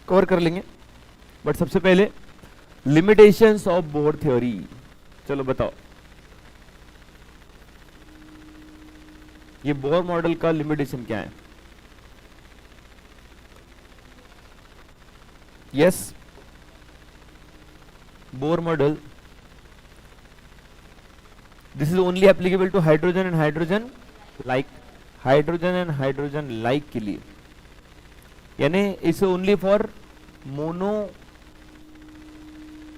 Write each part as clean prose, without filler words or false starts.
Cover कर लेंगे, but सबसे पहले लिमिटेशंस ऑफ बोर थ्योरी। चलो बताओ, ये बोर मॉडल का लिमिटेशन क्या है? Yes, Bohr model, this is only applicable to hydrogen and hydrogen like, hydrogen and hydrogen like के लिए, यानी इसे only for mono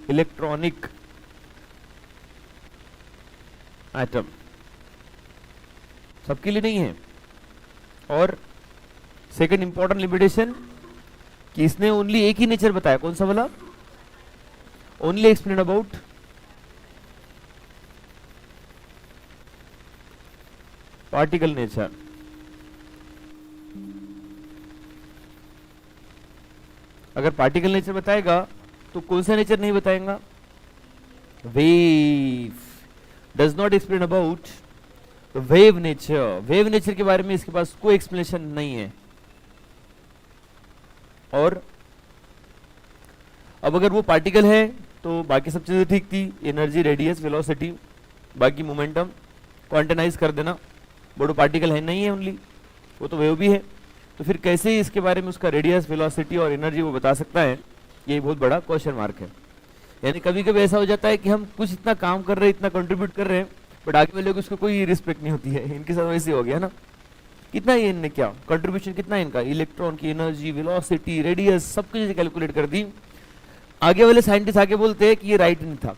electronic atom, सबके लिए नहीं है। और सेकंड इंपॉर्टेंट लिमिटेशन कि इसने ओनली एक ही नेचर बताया, कौन सा वाला? Only explain about particle nature. अगर पार्टिकल नेचर बताएगा तो कौन सा नेचर नहीं बताएगा? Wave. Does not explain about wave nature. Wave nature के बारे में इसके पास कोई एक्सप्लेनेशन नहीं है। और अब अगर वो पार्टिकल है तो बाकी सब चीजें ठीक थी, एनर्जी, रेडियस, वेलोसिटी, बाकी मोमेंटम क्वांटाइज कर देना, बट वो पार्टिकल है नहीं है ओनली, वो तो वेव भी है। तो फिर कैसे इसके बारे में उसका रेडियस, वेलोसिटी और एनर्जी वो बता सकता है? ये बहुत बड़ा क्वेश्चन मार्क है। यानी कभी कभी ऐसा हो जाता है कि हम कुछ इतना काम कर रहे हैं, इतना कंट्रीब्यूट कर रहे हैं, बट आगे वाले को उसको कोई रिस्पेक्ट नहीं होती है। इनके साथ वैसे हो गया ना, कितना ये इनने क्या कंट्रीब्यूशन, कितना इनका इलेक्ट्रॉन की एनर्जी, वेलोसिटी, रेडियस, सब कुछ कैलकुलेट कर दी। आगे वाले साइंटिस्ट आके बोलते हैं कि ये राइट नहीं था,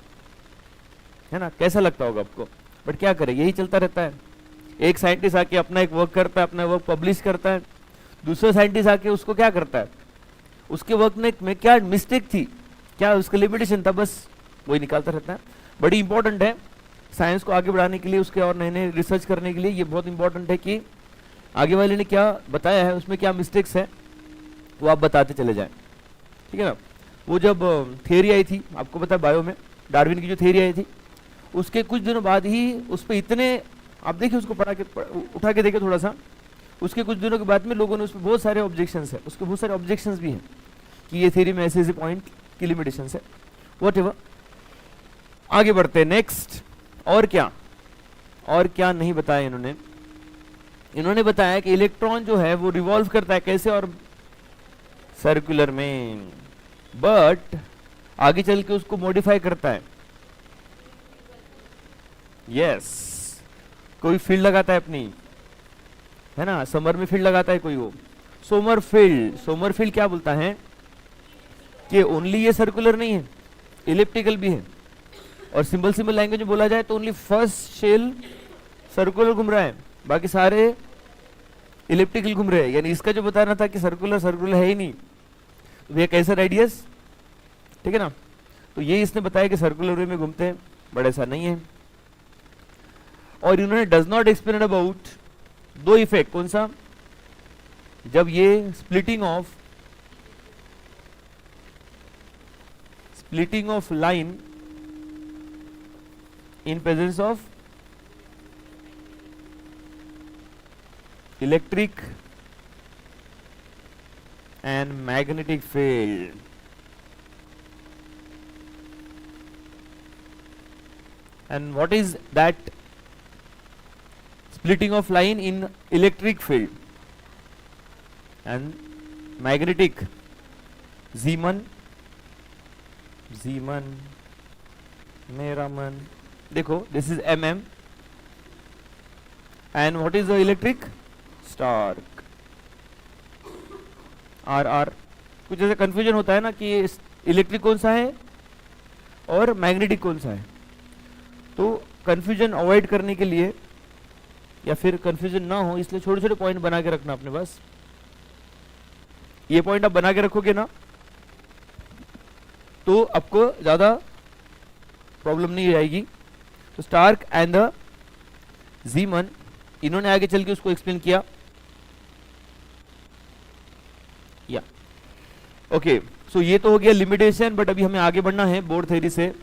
है ना? कैसा लगता होगा आपको? बट क्या करें, यही चलता रहता है। एक साइंटिस्ट आके अपना एक वर्क करता है, अपना वर्क पब्लिश करता है, दूसरा साइंटिस्ट आके उसको क्या करता है, उसके वर्क में क्या मिस्टेक थी, क्या उसका लिमिटेशन था, बस वही निकालता रहता है। बड़ी इंपॉर्टेंट है साइंस को आगे बढ़ाने के लिए, उसके और नए नए रिसर्च करने के लिए ये बहुत इंपॉर्टेंट है कि आगे वाले ने क्या बताया है, उसमें क्या मिस्टेक्स है, वो आप बताते चले जाएं, ठीक है ना? वो जब थियरी आई थी, आपको पता है बायो में डार्विन की जो थियरी आई थी, उसके कुछ दिनों बाद ही उस पर इतने, आप देखिए उसको उठा के देखे थोड़ा सा, उसके कुछ दिनों के बाद में लोगों ने उसमें बहुत सारे ऑब्जेक्शंस है, उसके बहुत सारे ऑब्जेक्शंस भी हैं कि ये थियरी में ऐसे ऐसे पॉइंट की लिमिटेशंस है, व्हाटएवर। आगे बढ़ते हैं नेक्स्ट। और क्या नहीं बताया इन्होंने? इन्होंने बताया कि इलेक्ट्रॉन जो है वो रिवॉल्व करता है कैसे? और सर्कुलर में, बट आगे चल के उसको मॉडिफाई करता है। यस, कोई फील्ड लगाता है अपनी, है ना? समर में फील्ड लगाता है कोई, वो सोमरफील्ड क्या बोलता है कि ओनली ये सर्कुलर नहीं है, इलिप्टिकल भी है। और सिंपल लैंग्वेज में बोला जाए तो ओनली फर्स्ट शेल सर्कुलर घूम रहा है, बाकी सारे इलिप्टिकल घूम रहे हैं। यानी इसका जो बताना था कि सर्कुलर है ही नहीं, तो ये कैसा रेडियस, ठीक है ना? तो ये इसने बताया कि सर्कुलर वे में घूमते हैं, बट ऐसा नहीं है। और इन्होंने डज नॉट एक्सप्लेन अबाउट दो इफेक्ट, कौन सा? जब ये splitting of line in presence of electric and magnetic field. And what is that splitting of line in electric field and magnetic? Zeeman, मेरा मन, देखो this is mm and what is the electric? Stark, RR। कुछ ऐसे confusion होता है ना कि electric कौन सा है और मैग्नेटिक कौन सा है, तो कंफ्यूजन अवॉइड करने के लिए या फिर कंफ्यूजन ना हो इसलिए छोटे छोटे पॉइंट बना के रखना अपने पास। ये पॉइंट आप बना के रखोगे ना तो आपको ज्यादा प्रॉब्लम नहीं आएगी। तो स्टार्क एंड द जीमन, इन्होंने आगे चल के उसको एक्सप्लेन किया। या ओके, सो ये तो हो गया लिमिटेशन, बट अभी हमें आगे बढ़ना है बोर थ्योरी से।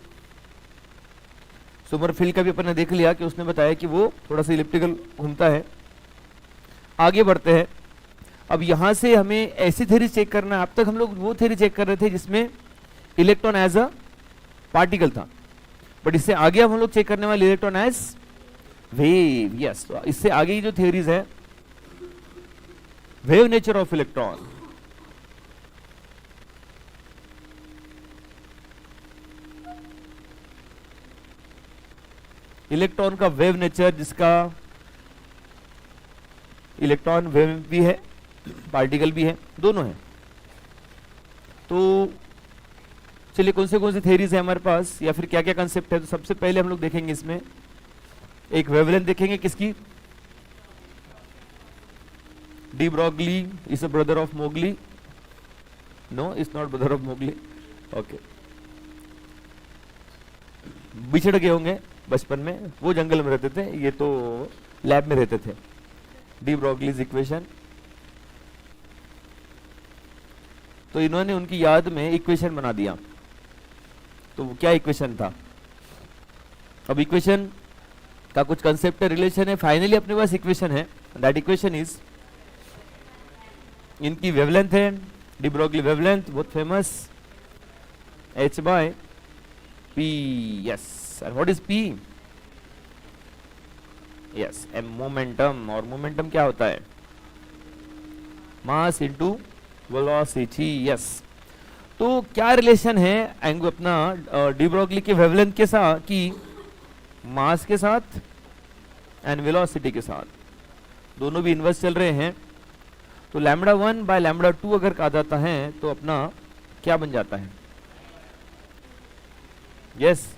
सोमरफील्ड का भी अपन ने देख लिया कि उसने बताया कि वो थोड़ा सा इलिप्टिकल घूमता है। आगे बढ़ते हैं। अब यहां से हमें ऐसी थ्योरी चेक करना है। अब तक हम लोग वो थ्योरी चेक कर रहे थे जिसमें इलेक्ट्रॉन एज अ पार्टिकल था, बट इससे आगे अब हम लोग चेक करने वाले इलेक्ट्रॉन एज वेव। यस, इससे आगे की जो थ्योरीज है, wave nature of electron, electron का वेव नेचर, जिसका इलेक्ट्रॉन वेव भी है, पार्टिकल भी है, दोनों है। तो चलिए कौन से थ्योरीज है हमारे पास, या फिर क्या क्या कंसेप्ट है। तो सबसे पहले हम लोग देखेंगे इसमें एक वेवलेंथ देखेंगे, किसकी, de Broglie is a brother of Mowgli, no is not brother of Mowgli, okay. बिछड़ गए होंगे बचपन में, वो जंगल में रहते थे, ये तो लैब में रहते थे। डी ब्रॉगलीज इक्वेशन, तो इन्होंने उनकी याद में इक्वेशन बना दिया। तो वो क्या इक्वेशन था, अब इक्वेशन का कुछ कंसेप्ट रिलेशन है, फाइनली अपने पास इक्वेशन है। दैट इक्वेशन इज, इनकी वेवलेंथ है डी ब्रॉगली वेवलेंथ, बहुत famous, h by p, yes. and what is p, yes, momentum. और मोमेंटम क्या होता है, मास इनटू वेलोसिटी, यस। तो क्या रिलेशन है अपना डी ब्रॉगली के वेवलेंथ के साथ, की मास के साथ एंड वेलोसिटी के साथ, दोनों भी इनवर्स चल रहे हैं। तो लैम्बडा 1 बाय लैम्बडा 2 अगर कहा जाता है तो अपना क्या बन जाता है, यस,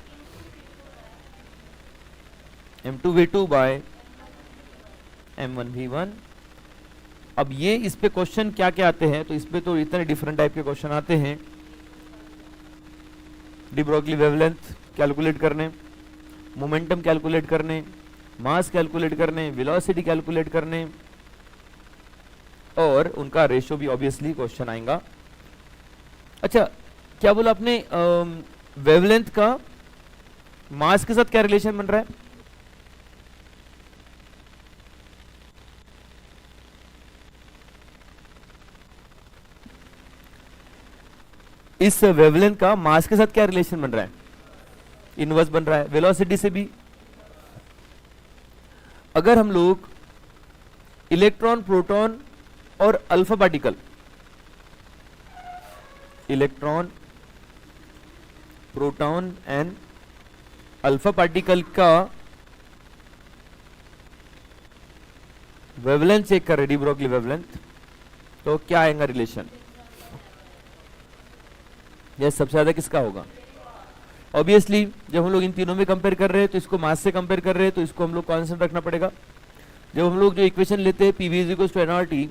m2v2 बाय m1v1। अब ये इस पे क्वेश्चन क्या क्या आते हैं, तो इस पे तो इतने डिफरेंट टाइप के क्वेश्चन आते हैं। डी ब्रॉगली वेवलेंथ कैलकुलेट करने, मोमेंटम कैलकुलेट करने, मास कैलकुलेट करने, वेलोसिटी कैलकुलेट करने, और उनका रेशियो भी ऑब्वियसली क्वेश्चन आएगा। अच्छा, क्या बोला आपने, वेवलेंथ का मास के साथ क्या रिलेशन बन रहा है, इस वेवलेंथ का मास के साथ क्या रिलेशन बन रहा है, इनवर्स बन रहा है, वेलोसिटी से भी। अगर हम लोग इलेक्ट्रॉन, प्रोटॉन और alpha particle, electron, proton and alpha particle का वेवलेंथ चेक कर रहे, डी ब्रॉगली वेवलेंथ, तो क्या आएगा रिलेशन, यह सबसे ज्यादा किसका होगा। ऑब्वियसली जब हम लोग इन तीनों में कंपेयर कर रहे हैं तो इसको मास से कंपेयर कर रहे हैं, तो इसको हम लोग कांस्टेंट रखना पड़ेगा। जब हम लोग जो इक्वेशन लेते हैं पीवी इज टू एनआरटी,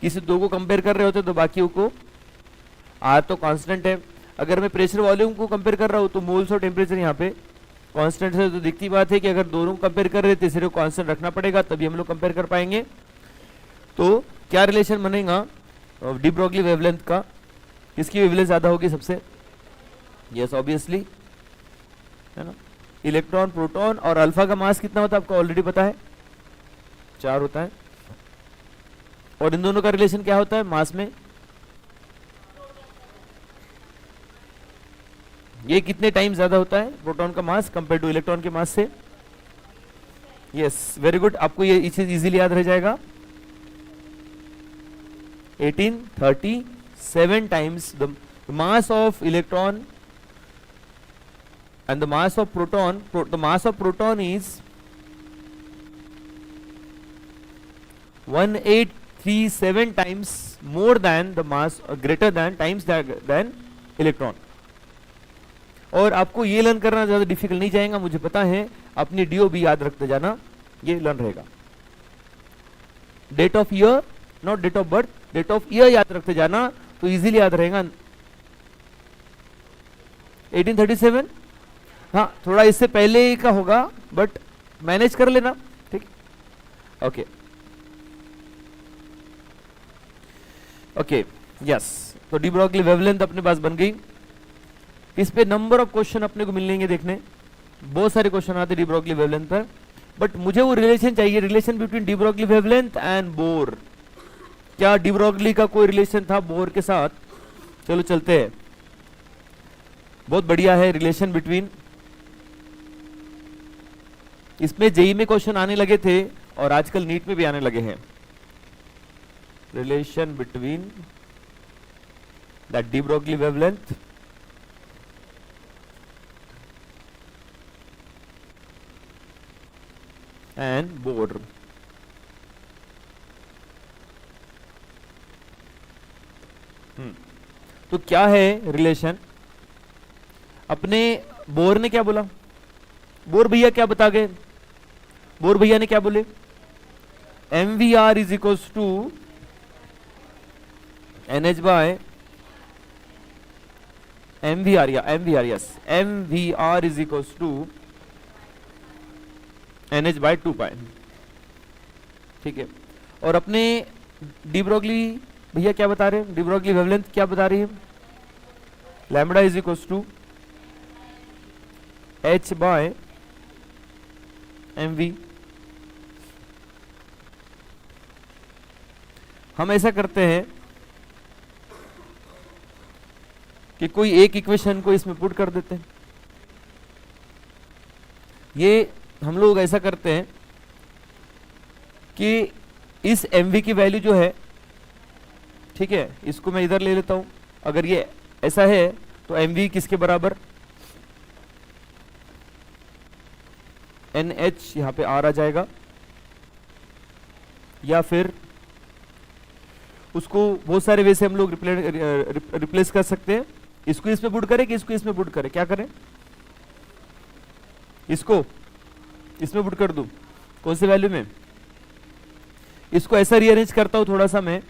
किसी दो को कंपेयर कर रहे होते हैं तो बाकी को आर तो कांस्टेंट है। अगर मैं प्रेशर वॉल्यूम को कंपेयर कर रहा हूं तो मोल्स और टेम्परेचर यहाँ पे कांस्टेंट है, तो दिखती बात है कि अगर दोनों को कंपेयर कर रहे हैं तीसरे को कांस्टेंट रखना पड़ेगा, तभी हम लोग कंपेयर कर पाएंगे। तो क्या रिलेशन बनेगा डी ब्रॉगली वेवलेंथ का, किसकी वेवलेंथ ज्यादा होगी सबसे, यस ऑब्वियसली, है ना। इलेक्ट्रॉन, प्रोटॉन और अल्फा का मास कितना होता है आपको ऑलरेडी पता है, 4 होता है। और इन दोनों का रिलेशन क्या होता है मास में, ये कितने टाइम ज्यादा होता है प्रोटॉन का मास कंपेयर टू इलेक्ट्रॉन के मास से, यस वेरी गुड। आपको ये चीज इजीली याद रह जाएगा, 1837 times the mass of electron and the mass of proton. The mass of proton is 1837 times more than the mass, greater than times than electron. और आपको ये लर्न करना ज्यादा डिफिकल्ट नहीं जाएगा, मुझे पता है। अपनी डीओ भी याद रखते जाना, ये लर्न रहेगा। Date of year, not date of birth, date of year याद रखते जाना तो इजीली याद रहेगा। 1837, हाँ थोड़ा इससे पहले का होगा बट मैनेज कर लेना, ठीक, ओके ओके यस। तो डी ब्रॉगली वेवलेंथ अपने पास बन गई। इस पे नंबर ऑफ क्वेश्चन अपने को मिलेंगे देखने, बहुत सारे क्वेश्चन आते डी ब्रॉगली वेवलेंथ पर, बट मुझे वो रिलेशन चाहिए, relation between D Broglie wavelength and bore. क्या डी ब्रोगली का कोई रिलेशन था बोर के साथ? चलो चलते हैं, बहुत बढ़िया है रिलेशन बिटवीन। इसमें जेई में क्वेश्चन आने लगे थे और आजकल नीट में भी आने लगे हैं। Relation between that de Broglie wavelength and bore. तो क्या है रिलेशन? अपने बोर ने क्या बोला? बोर भैया क्या बता गए? बोर भैया ने क्या बोले? M V R is equals to N H by M V R, या M V R, yes, M V R is equals to N H by 2 pi. ठीक है। और अपने डी ब्रोगली भैया क्या बता रहे हैं? डी ब्रोगली वेवलेंथ क्या बता रही है? Lambda is equals to H by M V. हम ऐसा करते हैं कि कोई एक इक्वेशन को इसमें पुट कर देते हैं। ये हम लोग ऐसा करते हैं कि इस mv की वैल्यू जो है, ठीक है, इसको मैं इधर ले लेता हूं। अगर ये ऐसा है तो mv किसके बराबर? nh यहां पे r आ जाएगा, या फिर उसको बहुत सारे वे से हम लोग रिप्लेस कर सकते हैं। इसको इसमें पुट करें कि इसको इसमें पुट करें? क्या करें? इसको इसमें पुट कर दूं। कौन से वैल्यू में? इसको ऐसा रीअरेंज करता हूं थोड़ा सा मैं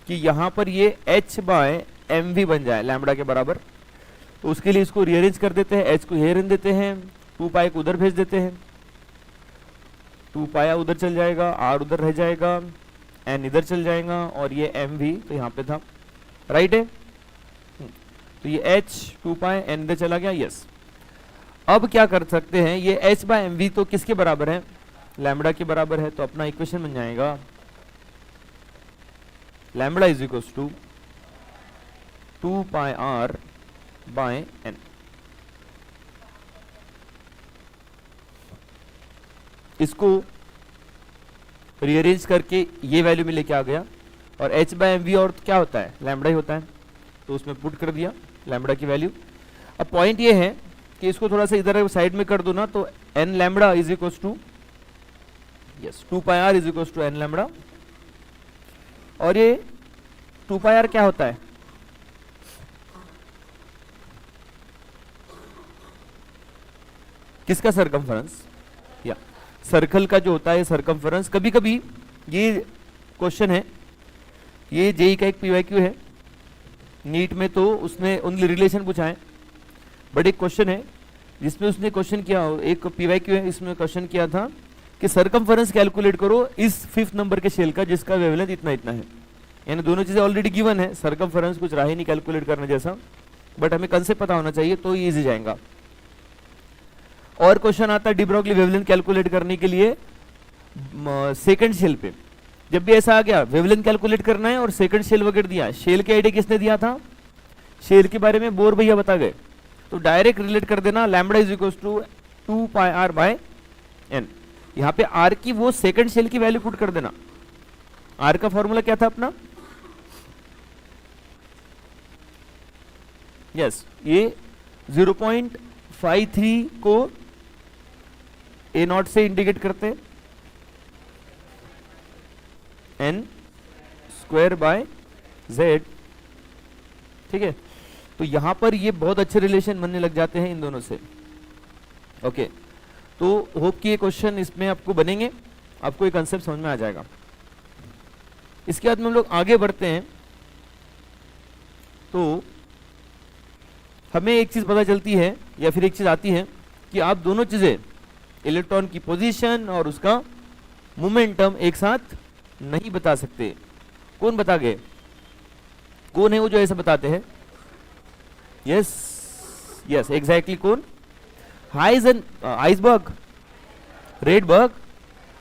कि यहां पर ये h बाय एम वी बन जाए लैम्बडा के बराबर। तो उसके लिए इसको रीअरेंज कर देते हैं, h को here रख देते हैं, 2 पाई को उधर भेज देते हैं, 2 पाया उधर चल जाएगा, r उधर रह जाएगा, n इधर चल जाएगा, और ये एम वी तो यहां पे था, राइट है। तो ये h 2 पाई n इधर चला गया, यस। अब क्या कर सकते हैं? ये h बाय एम वी तो किसके बराबर है? लैम्बडा के बराबर है। तो अपना इक्वेशन बन जाएगा lambda is equals to 2 pi r by n। इसको रीअरेंज करके ये वैल्यू में लेके आ गया, और h बाय एम वी और क्या होता है? लैम्बडा ही होता है। तो उसमें पुट कर दिया लैम्बडा की वैल्यू। अब पॉइंट ये है कि इसको थोड़ा सा इधर साइड में कर दो ना, तो n lambda is equals to, yes, 2 pi r is equals to n lambda. और ये 2 पाई r क्या होता है? किसका सरकमफरेंस? या सर्कल का जो होता है सरकमफरेंस। कभी कभी ये क्वेश्चन है, ये जेई का एक पीवाईक्यू है नीट में, तो उसने ओनली रिलेशन पूछा है। बट एक क्वेश्चन है जिसमें उसने क्वेश्चन किया, एक पीवाईक्यू है, इसमें क्वेश्चन किया था कि सरकमफरेंस कैलकुलेट करो इस 5th नंबर के शेल का जिसका वेवलेंथ इतना इतना है। यानी दोनों चीजें ऑलरेडी गिवन है, सरकमफरेंस कुछ रहा ही नहीं कैलकुलेट करने जैसा, बट हमें कंसेप्ट पता होना चाहिए तो ये इजी जाएगा। और क्वेश्चन आता है डी ब्रोगली वेवलेंथ कैलकुलेट करने के लिए सेकंड शेल पे। जब भी ऐसा आ गया वेवलेंथ कैलकुलेट करना है और सेकंड शेल वगैरह दिया, शेल के आइडिया किसने दिया था? शेल के बारे में बोर भैया बता गए। तो डायरेक्ट रिलेट कर देना, lambda is equals to 2 pi r by n। यहां पे r की वो सेकंड शेल की वैल्यू पुट कर देना। r का फॉर्मूला क्या था अपना? यस, ये 0.53 को a0 से इंडिकेट करते हैं, n स्क्वायर बाय z। ठीक है। तो यहां पर ये बहुत अच्छे रिलेशन बनने लग जाते हैं इन दोनों से। ओके, तो होप कि ये क्वेश्चन इसमें आपको बनेंगे, आपको ये कंसेप्ट समझ में आ जाएगा। इसके बाद में हम लोग आगे बढ़ते हैं, तो हमें एक चीज पता चलती है या फिर एक चीज आती है कि आप दोनों चीजें, इलेक्ट्रॉन की पोजीशन और उसका मोमेंटम, एक साथ नहीं बता सकते। कौन बता गए? कौन है वो जो ऐसा बताते हैं? Yes yes, exactly. कौन? आइसबर्ग, रेडबर्ग,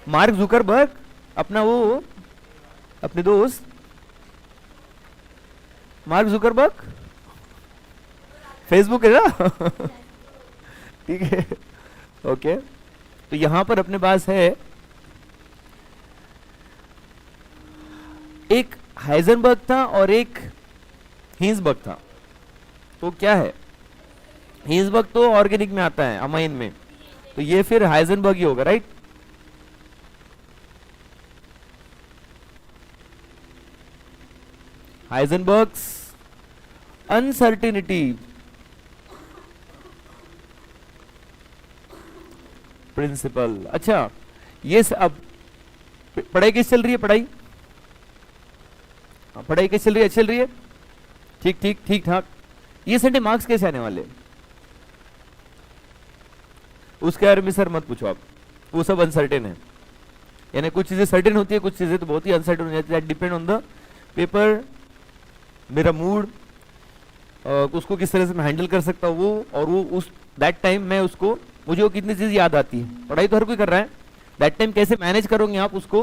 मार्क जुकरबर्ग, अपना वो अपने दोस्त मार्क जुकरबर्ग, फेसबुक है ना ठीक है, ओके। तो यहां पर अपने पास है एक हाइजेनबर्ग था और एक हिंसबर्ग था। तो क्या है, हिंसबर्ग तो ऑर्गेनिक में आता है, अमाइन में, तो ये फिर हाइजेनबर्ग ही होगा, राइट। हाइजेनबर्ग्स uncertainty principal. अच्छा, ये अब पढ़ाई कैसे चल रही है, पढ़ाई पढ़ाई कैसे चल रही है, अच्छी चल रही है, ठीक ठीक ठीक ठाक। ये संडे मार्क्स कैसे आने वाले, उसके बारे में सर मत पूछो आप, वो सब अनसर्टेन है। यानी कुछ चीजें सर्टेन होती है, कुछ चीजें तो बहुत ही अनसर्टेन हो जाती है, that depend on the paper, मेरा मूड, उसको किस तरह से मैं हैंडल कर सकता हूँ वो, और वो उस दैट टाइम मैं उसको, मुझे वो कितनी चीज याद आती है। पढ़ाई तो हर कोई कर रहा है, दैट टाइम कैसे मैनेज करोगे आप उसको,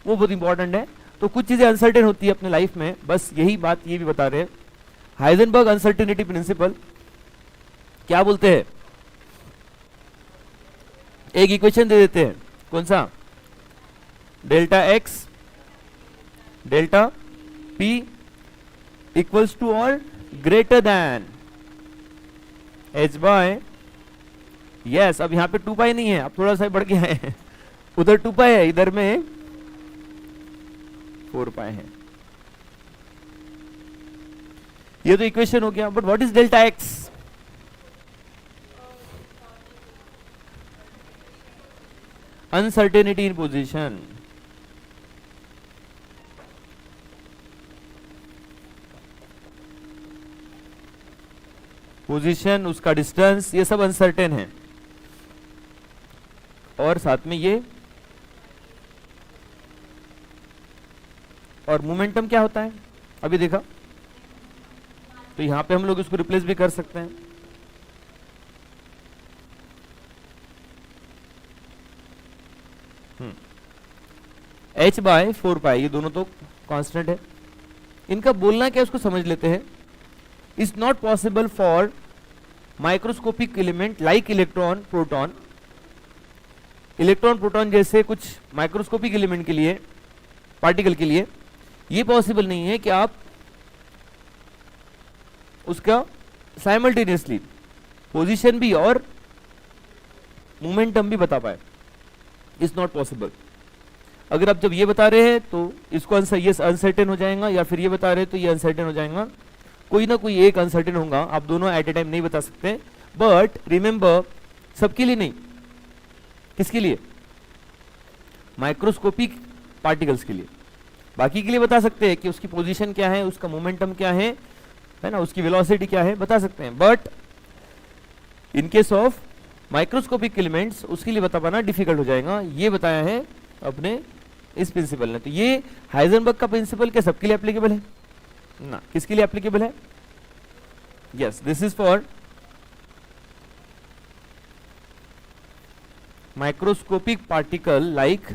वो बहुत इंपॉर्टेंट है। तो कुछ चीजें अनसर्टेन होती है अपने लाइफ में, बस यही बात ये भी बता रहे हैं। हाइजेनबर्ग अनसर्टेनिटी प्रिंसिपल क्या बोलते हैं, एक इक्वेशन दे देते हैं, कौन सा, delta X delta P equals to और greater than H by, yes. अब यहां पे 2 पाई नहीं है, अब थोड़ा सा बढ़ गया है उधर 2 पाई है, इधर में 4 पाई है। ये तो इक्वेशन हो गया, but what is delta X, uncertainty in position. Position, उसका डिस्टेंस, ये सब अनसर्टेन है। और साथ में ये, और मोमेंटम क्या होता है अभी देखा, तो यहां पे हम लोग इसको रिप्लेस भी कर सकते हैं। h बाय 4 पाई, ये दोनों तो कांस्टेंट है। इनका बोलना क्या है उसको समझ लेते हैं। Is not possible for microscopic element like electron proton, electron proton जैसे कुछ माइक्रोस्कोपिक एलिमेंट के लिए, पार्टिकल के लिए ये पॉसिबल नहीं है कि आप उसका साइमल्टेनियसली पोजीशन भी और मोमेंटम भी बता पाए, इज नॉट पॉसिबल। अगर आप जब ये बता रहे हैं तो इसको ये अनसर्टेन हो जाएगा, या फिर ये बता रहे हैं तो ये अनसर्टेन हो जाएगा, कोई ना कोई एक अनसर्टेन होगा, आप दोनों एट ए टाइम नहीं बता सकते। बट रिमेंबर, सबके लिए नहीं, किसके लिए, माइक्रोस्कोपिक पार्टिकल्स के लिए। बाकी के लिए बता सकते हैं कि उसकी पोजीशन क्या है, उसका मोमेंटम क्या है ना, उसकी वेलोसिटी क्या है, बता सकते हैं। But in case of microscopic elements उसके लिए बता पाना डिफिकल्ट हो जाएगा। ये बताया है अपने इस प्रिंसिपल ने। तो ये हाइजेनबर्ग का प्रिंसिपल क्या सबके लिए एप्लीकेबल है ना, किसके लिए एप्लीकेबल है, yes, this is for microscopic particle like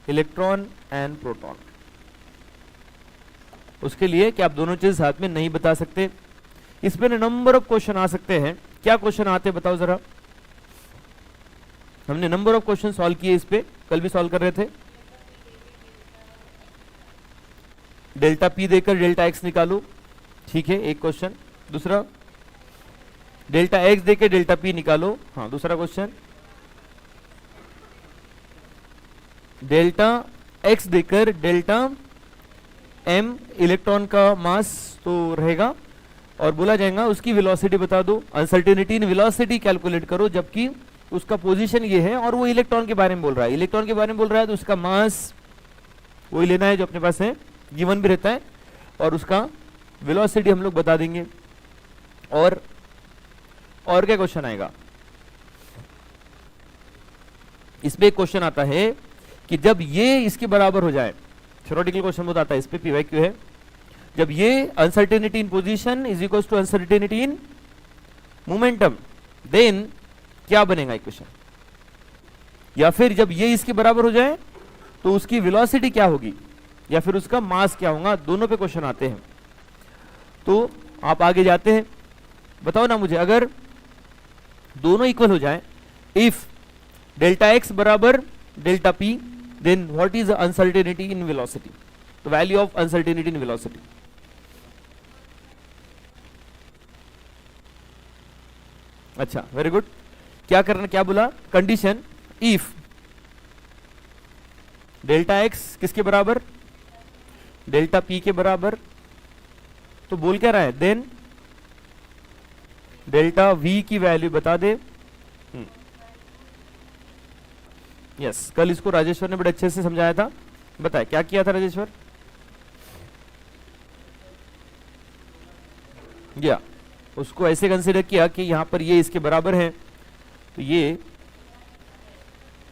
electron and proton. उसके लिए कि आप दोनों चीज साथ में नहीं बता सकते। इसमें नंबर ऑफ क्वेश्चन आ सकते हैं। क्या क्वेश्चन आते हैं बताओ जरा, हमने नंबर ऑफ क्वेश्चन सॉल्व किए, इस पे कल भी सॉल्व कर रहे थे। डेल्टा पी देकर डेल्टा एक्स निकालो, ठीक है, एक क्वेश्चन। दूसरा, डेल्टा एक्स देकर डेल्टा पी निकालो, हाँ, दूसरा क्वेश्चन। डेल्टा एक्स देकर डेल्टा एम इलेक्ट्रॉन का मास तो रहेगा, और बोला जाएगा उसकी वेलोसिटी बता दो, अनसर्टेनिटी इन वेलोसिटी कैलकुलेट करो, जबकि उसका पोजीशन ये है और वो इलेक्ट्रॉन के बारे में बोल रहा है। इलेक्ट्रॉन के बारे में बोल रहा है तो उसका मास वही लेना है जो अपने पास है, गिवन भी रहता है, और उसका वेलोसिटी हम लोग बता देंगे। और क्या क्वेश्चन आएगा इसमें, एक क्वेश्चन आता है कि जब ये इसके बराबर हो जाए, थ्योरेटिकल क्वेश्चन बहुत आता है इस पे, पीवाईक्यू है, जब ये uncertainty in position is equal to uncertainty in momentum, then क्या बनेगा इक्वेशन। या फिर जब ये इसके बराबर हो जाए तो उसकी वेलोसिटी क्या होगी या फिर उसका मास क्या होगा, दोनों पे क्वेश्चन आते हैं। तो आप आगे जाते हैं, बताओ ना मुझे, अगर दोनों इक्वल हो जाए, इफ डेल्टा एक्स बराबर delta P, then what is uncertainty in velocity, the value of uncertainty in velocity. अच्छा, वेरी गुड। क्या करना, क्या बोला, कंडीशन इफ डेल्टा एक्स किसके बराबर, डेल्टा पी के बराबर, तो बोल क्या रहा है, देन डेल्टा वी की वैल्यू बता दे। यस, कल इसको राजेश्वर ने बड़े अच्छे से समझाया था, बताए क्या किया था राजेश्वर। या उसको ऐसे कंसीडर किया कि यहां पर ये इसके बराबर है, तो ये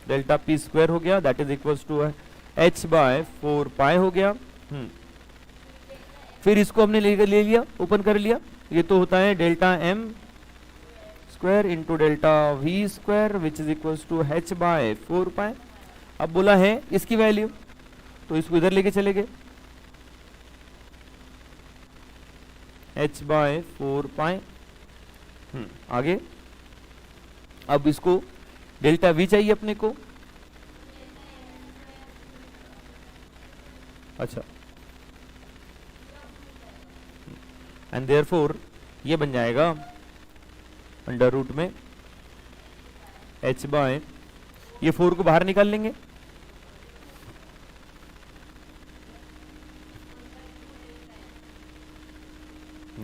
डेल्टा पी स्क्वायर हो गया, that is equals to h by 4 pi हो गया। फिर इसको हमने ले लिया, ओपन कर लिया, ये तो होता है delta m square into delta V square which is equals to h by 4 pi. अब बोला है इसकी वैल्यू, तो इसको इधर लेके चले गए, h बाय 4 पाई। आगे अब इसको डेल्टा वी चाहिए अपने को। अच्छा, एंड देयरफॉर ये बन जाएगा अंडर रूट में h बाय, ये 4 को बाहर निकाल लेंगे,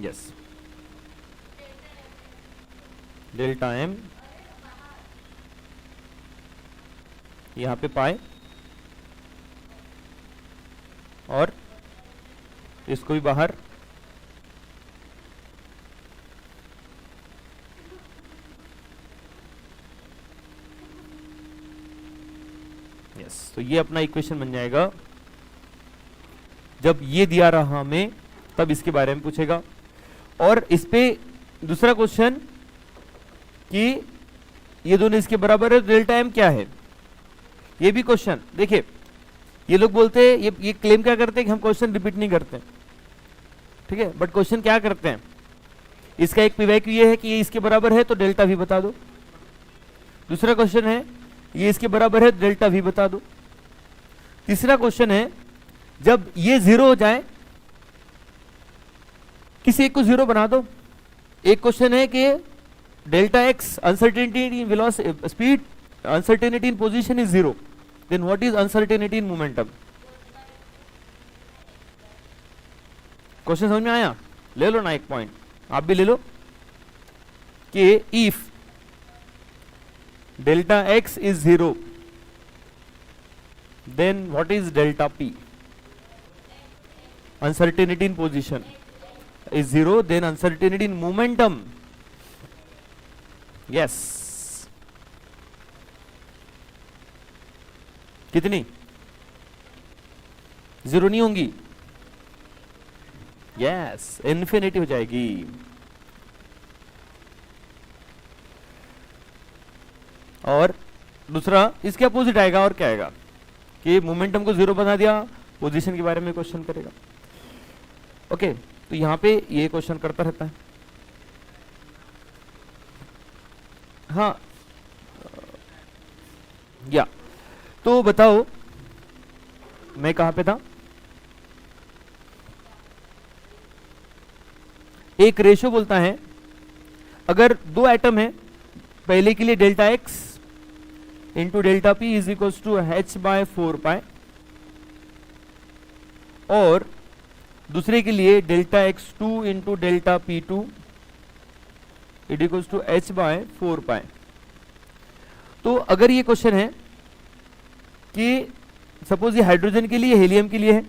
यस, डेल्टा m यहां पे पाए, और इसको भी बाहर, यस। तो ये अपना इक्वेशन बन जाएगा। जब ये दिया रहा हमें तब इसके बारे में पूछेगा, और इस पे दूसरा क्वेश्चन कि ये दोनों इसके बराबर है, डेल्टा एम क्या है, ये भी क्वेश्चन। देखिए ये लोग बोलते हैं, ये क्लेम क्या करते हैं कि हम क्वेश्चन रिपीट नहीं करते, ठीक है, बट क्वेश्चन क्या करते हैं, इसका एक पीवाईक्यू ये है कि ये इसके बराबर है तो डेल्टा वी बता दो। दूसरा क्वेश्चन है ये इसके बराबर है, डेल्टा वी बता दो। तीसरा क्वेश्चन है जब ये जीरो हो जाए, किसी एक को जीरो बना दो। एक क्वेश्चन है कि delta X uncertainty in velocity speed, uncertainty in position is zero, then what is uncertainty in momentum. Question समझ में आया? ले लो ना एक पॉइंट, आप भी ले लो कि if delta X is zero, then what is delta P, uncertainty in position is zero, then uncertainty in momentum, yes, कितनी, जीरो नहीं होंगी, यस, इन्फिनिटी हो जाएगी। और दूसरा इसके अपोजिट आएगा, और क्या आएगा कि मोमेंटम को जीरो बना दिया, पोजीशन के बारे में क्वेश्चन करेगा। ओके, तो यहां पे ये क्वेश्चन करता रहता है। हाँ, या तो बताओ मैं कहां पे था, एक रेशो बोलता है अगर दो एटम है, पहले के लिए delta X into delta P is equals to h by 4 pi, और दूसरे के लिए delta X two into delta P two it equals to h by 4 pi. तो अगर ये क्वेश्चन है कि सपोज ये हाइड्रोजन के लिए, हेलियम के लिए है,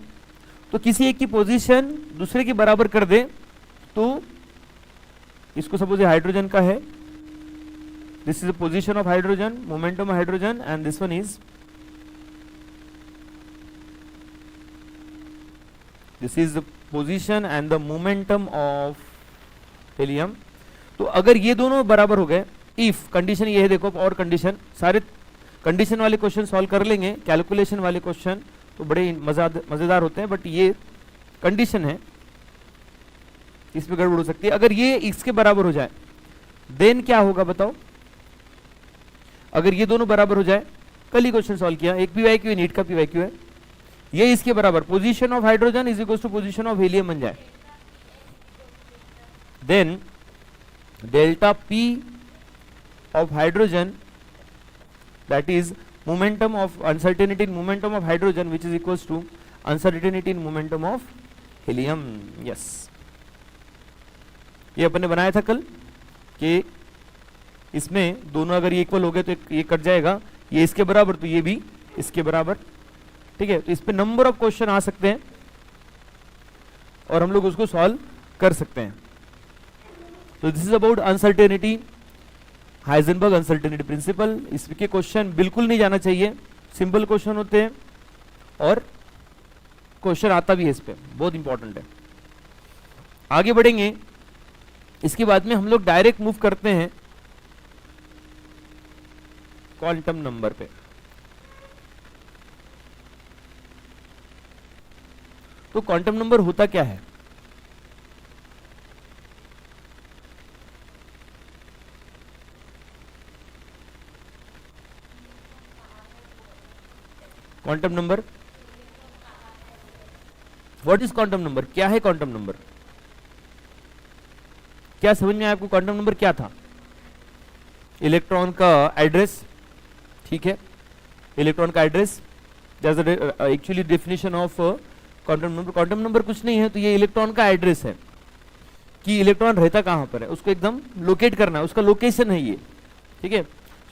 तो किसी एक की पोजीशन दूसरे के बराबर कर दे, तो इसको सपोज ये हाइड्रोजन का है, this is the position of hydrogen, momentum of hydrogen, and this one is, this is the position and the momentum of helium। तो अगर ये दोनों बराबर हो गए, if कंडीशन ये है, देखो और कंडीशन सारे कंडीशन वाले क्वेश्चन सॉल्व कर लेंगे, कैलकुलेशन वाले क्वेश्चन तो बड़े मजेदार होते हैं, बट ये कंडीशन है, इसमें गड़बड़ हो सकती है। अगर ये इसके बराबर हो जाए देन क्या होगा बताओ? अगर ये दोनों बराबर हो जाए, कल ही क्वेश्चन सॉल्व किया, एक पीवाईक्यू नीट का पीवाईक्यू है, ये इसके बराबर position of hydrogen is equal to position of helium बन जाए, then delta P of hydrogen that is momentum of uncertainty in momentum of hydrogen which is equals to uncertainty in momentum of helium. yes, ये अपन ने बनाया था कल कि इसमें दोनों अगर ये इक्वल हो गए तो ये कट जाएगा, ये इसके बराबर तो ये भी इसके बराबर, ठीक है। तो इस पे नंबर ऑफ क्वेश्चन आ सकते हैं और हम लोग उसको सॉल्व कर सकते हैं। तो this is about uncertainty, Heisenberg uncertainty principle. इसके क्वेश्चन बिल्कुल नहीं जाना चाहिए, सिंपल क्वेश्चन होते हैं और क्वेश्चन आता भी है, इस पे बहुत इंपॉर्टेंट है। आगे बढ़ेंगे, इसके बाद में हम लोग डायरेक्ट मूव करते हैं क्वांटम नंबर पे। तो क्वांटम नंबर होता क्या है? Quantum number, what is quantum number? क्या है क्वांटम नंबर? क्या समझ में आया आपको? क्वांटम नंबर क्या था? इलेक्ट्रॉन का एड्रेस, ठीक है, इलेक्ट्रॉन का address, that's the actually definition of quantum number. Quantum number कुछ नहीं है, तो ये इलेक्ट्रॉन का एड्रेस है कि इलेक्ट्रॉन रहता कहां पर है, उसको एकदम लोकेट करना है, उसका लोकेशन है ये, ठीक है।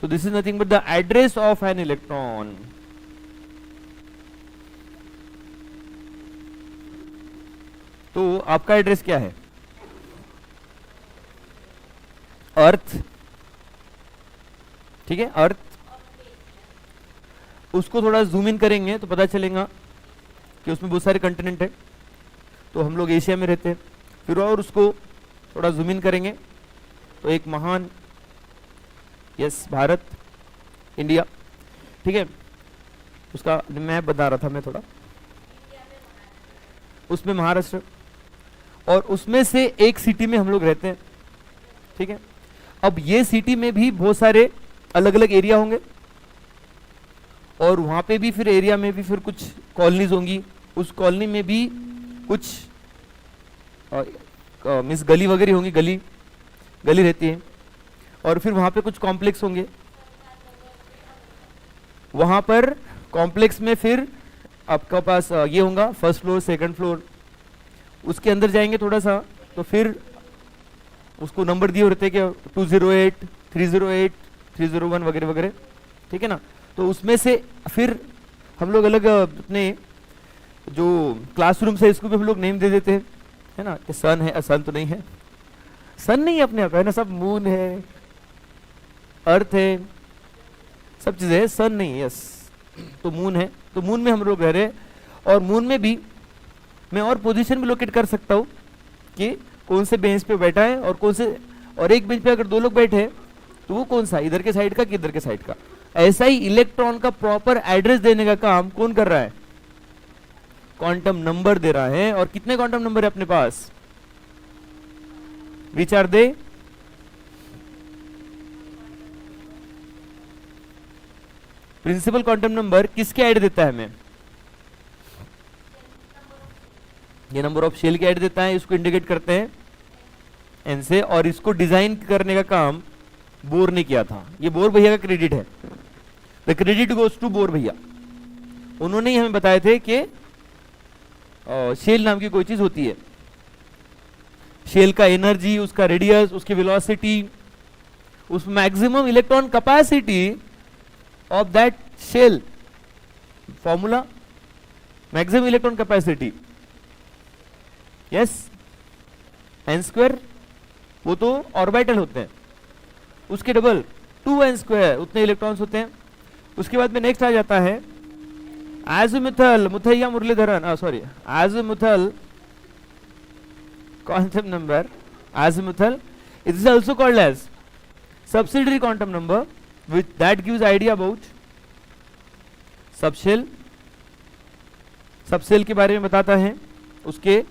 सो this is nothing but the address of an electron. तो आपका एड्रेस क्या है? अर्थ, ठीक है, अर्थ। उसको थोड़ा जूम इन करेंगे तो पता चलेगा कि उसमें बहुत सारे कंटिनेंट है। तो हम लोग एशिया में रहते हैं, फिर और उसको थोड़ा जूम इन करेंगे तो एक महान, यस, भारत, इंडिया, ठीक है, उसका मैप बता रहा था मैं थोड़ा, उसमें महाराष्ट्र, और उसमें से एक सिटी में हम लोग रहते हैं, ठीक है। अब ये सिटी में भी बहुत सारे अलग अलग एरिया होंगे और वहां पे भी फिर एरिया में भी फिर कुछ कॉलोनीज होंगी, उस कॉलोनी में भी कुछ मिस गली वगैरह होंगी, गली गली रहती है, और फिर वहां पे कुछ कॉम्प्लेक्स होंगे। वहां पर कॉम्प्लेक्स में फिर आपका पास ये होगा फर्स्ट फ्लोर, सेकंड फ्लोर, उसके अंदर जाएंगे थोड़ा सा तो फिर उसको नंबर दिए रहते हैं कि 208, 308, 301 वगैरह वगैरह, ठीक है ना। तो उसमें से फिर हम लोग अलग अपने जो क्लासरूम है इसको भी हम लोग नेम दे देते हैं, है ना, कि सन है, सन तो नहीं है, सन नहीं है अपने आप, है ना, सब मून है, अर्थ है, सब चीजें है, सन नहीं है, यस। तो मून है, तो मून में हम लोग रह रहे हैं, और मून में भी मैं और पोजीशन भी लोकेट कर सकता हूँ कि कौन से बेंच पे बैठा है और कौन से, और एक बेंच पे अगर दो लोग बैठे हैं तो वो कौन सा, इधर के साइड का कि इधर के साइड का। ऐसा ही इलेक्ट्रॉन का प्रॉपर एड्रेस देने का काम कौन कर रहा है? क्वांटम नंबर दे रहा है। और कितने क्वांटम नंबर है अपने पास? विचार दे, प्रिंसिपल क्वांटम नंबर किसके ऐड देता है हमें? ये नंबर ऑफ शेल के ऐड देता है, इसको इंडिकेट करते हैं एन से, और इसको डिजाइन करने का काम बोर ने किया था। ये बोर भैया का क्रेडिट है, the credit goes to Bohr भैया। उन्होंने ही हमें बताए थे कि शेल नाम की कोई चीज होती है, शेल का एनर्जी, उसका रेडियस, उसकी वेलोसिटी, उस maximum electron capacity of that shell, formula maximum electron capacity, yes, N square, वो तो ऑर्बिटल होते हैं, उसके डबल 2n² उतने इलेक्ट्रॉन्स होते हैं। उसके बाद में नेक्स्ट आ जाता है azimuthal, Muttiah Muralitharan, sorry, azimuthal quantum number, azimuthal, it is also called as subsidiary quantum number which that gives idea about subshell, subshell के बारे में बताता है, उसके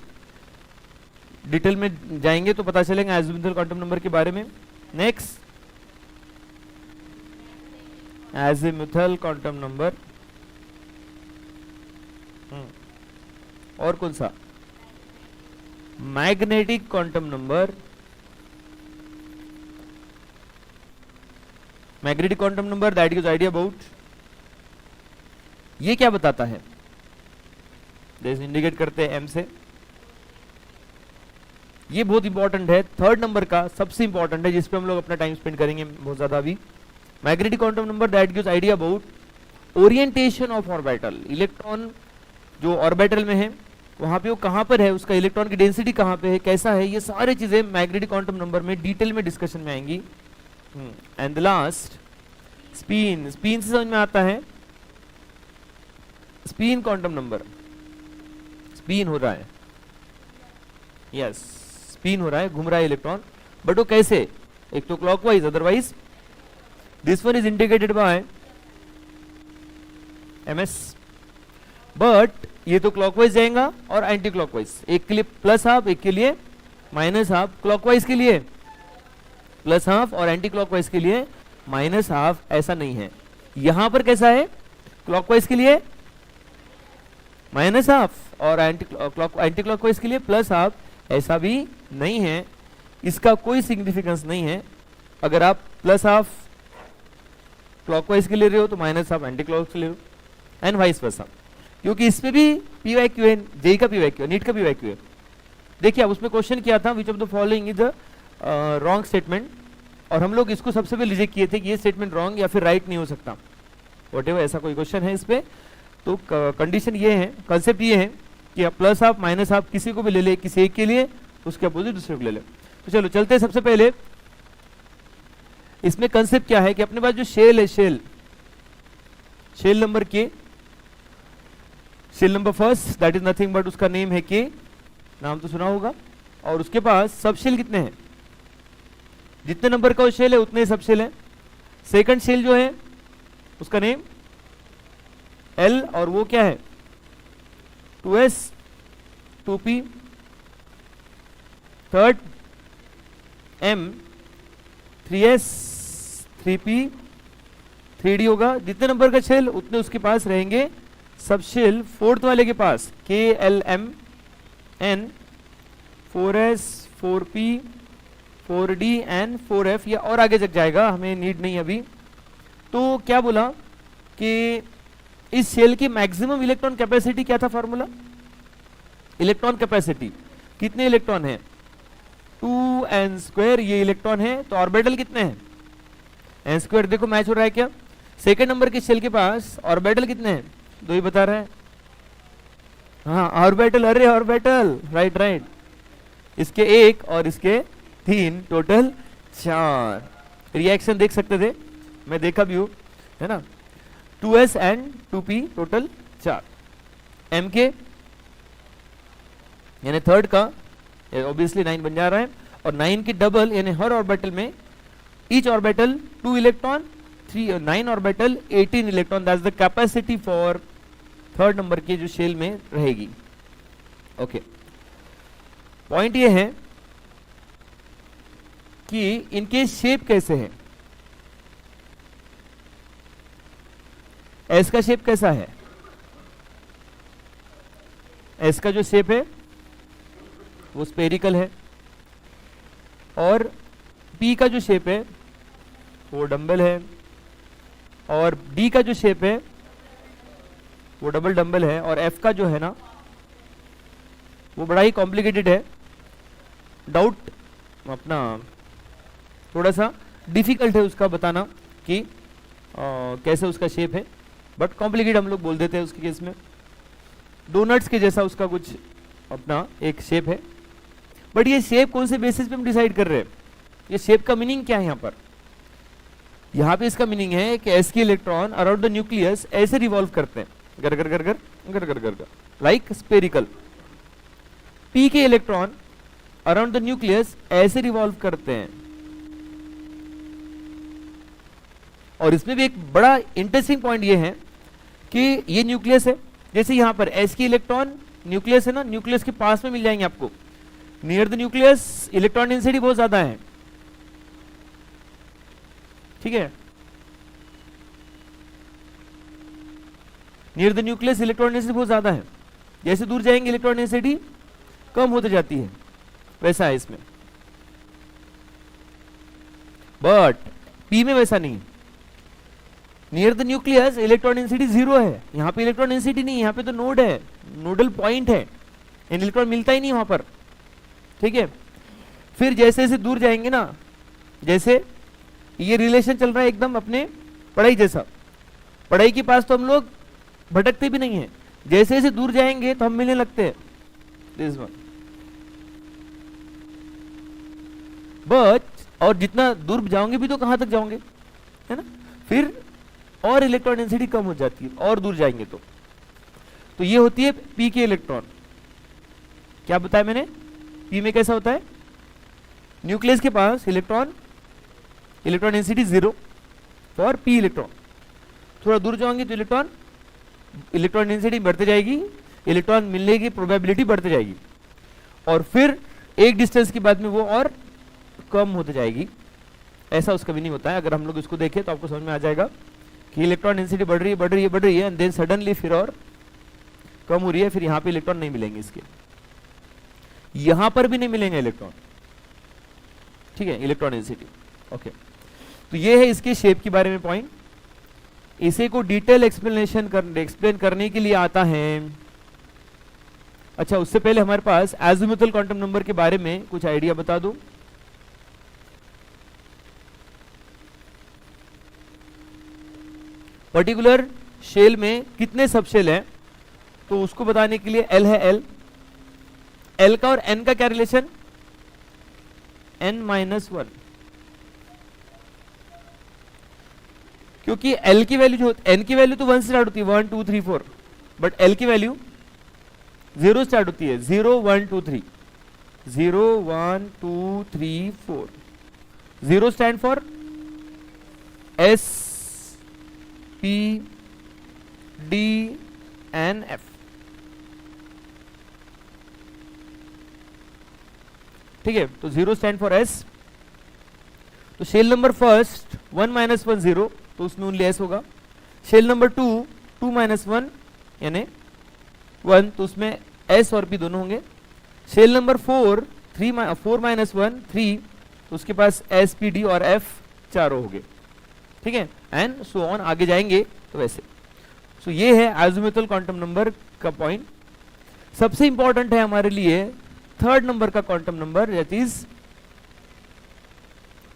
डिटेल में जाएंगे तो पता चलेगा एजिमुथल क्वांटम नंबर के बारे में। नेक्स्ट एजिमुथल क्वांटम नंबर, और कौन सा, magnetic quantum number. Magnetic quantum number that gives idea about, ये क्या बताता है, जैसे इंडिकेट करते हैं एम से, ये बहुत इंपॉर्टेंट है, थर्ड नंबर का सबसे इंपॉर्टेंट है, जिसपे हम लोग अपना टाइम स्पेंड करेंगे बहुत ज्यादा अभी। Magnetic quantum number that gives idea about orientation of orbital, electron जो ऑर्बिटल में है वहां पे वो कहां पर है, उसका इलेक्ट्रॉन की डेंसिटी कहां पे है, कैसा है, ये सारी चीजें मैग्नेटिक क्वांटम नंबर में डिटेल में डिस्कशन में आएंगी। And the last spin, spin से समझ में आता है, स्पिन क्वांटम नंबर, स्पिन हो रहा है, यस स्पिन हो रहा है, घूम रहा है इलेक्ट्रॉन, बट वो कैसे, एक तो clockwise, otherwise this one is indicated by MS, but ये तो क्लॉकवाइज जाएगा और एंटी क्लॉकवाइज, एक के लिए प्लस हाफ, एक के लिए माइनस हाफ, क्लॉकवाइज के लिए प्लस हाफ और एंटी क्लॉकवाइज के लिए माइनस हाफ, ऐसा नहीं है। यहां पर कैसा है, क्लॉकवाइज के लिए माइनस हाफ और एंटी क्लॉकवाइज के लिए प्लस हाफ, ऐसा भी नहीं है। इसका कोई सिग्निफिकेंस नहीं है, अगर आप प्लस हाफ क्लॉकवाइज के ले रहे हो तो माइनस हाफ एंटी क्लॉकवाइज के ले रहे हो, एंड वाइस वर्सा, क्योंकि इसमें भी पीवाईक्यू है, जेई का पीवाईक्यू है, नीट का पीवाईक्यू है। देखिए अब उसमें क्वेश्चन किया था which of the following is wrong statement, और हम लोग इसको सबसे पहले रिजेक्ट किए थे कि ये स्टेटमेंट रॉन्ग या फिर राइट नहीं हो सकता, व्हाटएवर ऐसा कोई क्वेश्चन है इस पे। तो कंडीशन ये है, कंसेप्ट ये है कि आप प्लस हाफ माइनस हाफ किसी को भी ले ले, किसी एक के लिए, उसके अपोजिट दूसरे को ले ले। तो चलो चलते हैं, सबसे पहले इसमें कंसेप्ट क्या है कि अपने पास जो शेल है, shell number K, shell number first that is nothing but उसका नेम है के, नाम तो सुना होगा, और उसके पास सब शेल कितने हैं, जितने नंबर का वो शेल है उतने सब शेल है। सेकंड शेल जो है उसका नेम एल, और वो क्या है 2s 2p, third m 3s 3p 3d होगा, जितने नंबर का शेल उतने उसके पास रहेंगे सब शेल। फोर्थ वाले के पास k l m n 4s 4p 4d and 4f, या और आगे तक जाएगा, हमें नीड नहीं अभी। तो क्या बोला कि इस शेल की मैक्सिमम इलेक्ट्रॉन कैपेसिटी क्या था, फार्मूला इलेक्ट्रॉन कैपेसिटी, कितने इलेक्ट्रॉन है 2n², ये इलेक्ट्रॉन है, तो ऑर्बिटल कितने हैं n², देखो मैच हो रहा है क्या। सेकंड नंबर के शेल के पास ऑर्बिटल कितने हैं, दो ही बता रहा है, हाँ ऑर्बिटल, अरे ऑर्बिटल, राइट राइट, इसके एक और इसके तीन, टोटल 4। रिएक्शन देख सकते थे, मैं देखा भी हूं, है ना, 2s and 2p total 4। m के यानी थर्ड का ऑब्वियसली 9 बन जा रहा है, और 9 की डबल यानी हर ऑर्बिटल में each orbital 2 electron, 9 orbital 18 electron, that's the capacity for third number के जो शेल में रहेगी। ओके, पॉइंट ये है कि इनके शेप कैसे हैं, एस का शेप कैसा है, एस का जो शेप है वो स्पेरिकल है, और पी का जो शेप है वो डंबल है, और डी का जो शेप है वो डबल डंबल है, और एफ का जो है ना वो बड़ा ही कॉम्प्लिकेटेड है, डाउट अपना थोड़ा सा डिफिकल्ट है उसका बताना कि कैसे उसका शेप है, बट कॉम्प्लिकेट हम लोग बोल देते हैं उसके केस में। डोनट्स के जैसा उसका कुछ अपना एक शेप है, बट ये शेप कौन से बेसिस पे हम डिसाइड कर रहे हैं, ये शेप का मीनिंग क्या है यहाँ पर, यहाँ पे इसका मीनिंग है कि एस के इलेक्ट्रॉन अराउंड द न्यूक्लियस ऐसे रिवॉल्व करते हैं, गर गर गर गर गर गर गर गर, लाइक स्पेरिकल। पी के इलेक्ट्रॉन अराउंड द न्यूक्लियस ऐसे रिवॉल्व करते हैं, और इसमें भी एक बड़ा इंटरेस्टिंग पॉइंट ये है कि ये न्यूक्लियस है, जैसे यहाँ पर s की इलेक्ट्रॉन न्यूक्लियस है ना, न्यूक्लियस के पास में मिल जाएंगे आपको, near the nucleus electron density बहुत ज्यादा है, ठीक है, near the nucleus electron density बहुत ज्यादा है, जैसे दूर जाएंगे इलेक्ट्रॉन डेंसिटी कम होती जाती है, वैसा है इसमें। बट p में वैसा नहीं, near the nucleus electron density 0 है, यहाँ पे इलेक्ट्रॉन डेंसिटी नहीं, यहाँ पे तो नोड है, नोडल पॉइंट है, इलेक्ट्रॉन मिलता ही नहीं वहां पर, ठीक है। फिर जैसे जैसे दूर जाएंगे ना, जैसे ये रिलेशन चल रहा है एकदम अपने पढ़ाई जैसा, पढ़ाई के पास तो हम लोग भटकते भी नहीं है, जैसे जैसे दूर जाएंगे तो हम मिलने लगते हैं, दिस वन। बट और जितना दूर जाओगे भी तो कहां तक जाओगे, है ना, फिर और इलेक्ट्रॉन डेंसिटी कम हो जाती है और दूर जाएंगे तो ये होती है p के इलेक्ट्रॉन। क्या बताया मैंने, p में कैसा होता है, न्यूक्लियस के पास electron density 0 for p electron, थोड़ा दूर जाओगे तो इलेक्ट्रॉन डेंसिटी बढ़ते जाएगी, इलेक्ट्रॉन मिलने की प्रोबेबिलिटी बढ़ते जाएगी, और फिर एक डिस्टेंस के बाद में वो और कम होते जाएगी। ऐसा उसका भी नहीं होता है, अगर हम लोग इसको देखें तो आपको समझ में आ जाएगा कि इलेक्ट्रॉन डेंसिटी बढ़ रही है एंड देन सडनली फिर और कम हो रही है, फिर यहाँ पे इलेक्ट्रॉन नहीं मिलेंगे, इसके यहां पर भी नहीं मिलेंगे इलेक्ट्रॉन, ठीक है, इलेक्ट्रॉन डेंसिटी। ओके, तो ये है इसके शेप के बारे में पॉइंट। इसे को डिटेल एक्सप्लेन करने के लिए आता है। अच्छा, उससे पहले हमारे पास एजिमुथल क्वांटम नंबर के बारे में कुछ आइडिया बता दूं। पर्टिकुलर शेल में कितने सब शेल हैं, तो उसको बताने के लिए L है, L का और N का क्या रिलेशन, N-1, क्योंकि L की वैल्यू जो N की वैल्यू तो 1 से स्टार्ट होती है, 1 2 3 4, बट L की वैल्यू 0 स्टार्ट होती है, 0 1 2 3, 0 1 2 3 4, 0 stand for S P D N F, ठीक है, तो 0 स्टैंड फॉर S, तो शेल नंबर फर्स्ट 1 -1 0, तो उसमें ओनली S होगा। शेल नंबर 2 2 -1 यानी 1, तो उसमें S और P दोनों होंगे। शेल नंबर 4 4 -1 3, तो उसके पास S P D और F चारों होंगे, ठीक है, एंड सो ऑन, आगे जाएंगे तो वैसे। सो ये है एजिमुथल क्वांटम नंबर का पॉइंट। सबसे इंपॉर्टेंट है हमारे लिए थर्ड नंबर का quantum number, that is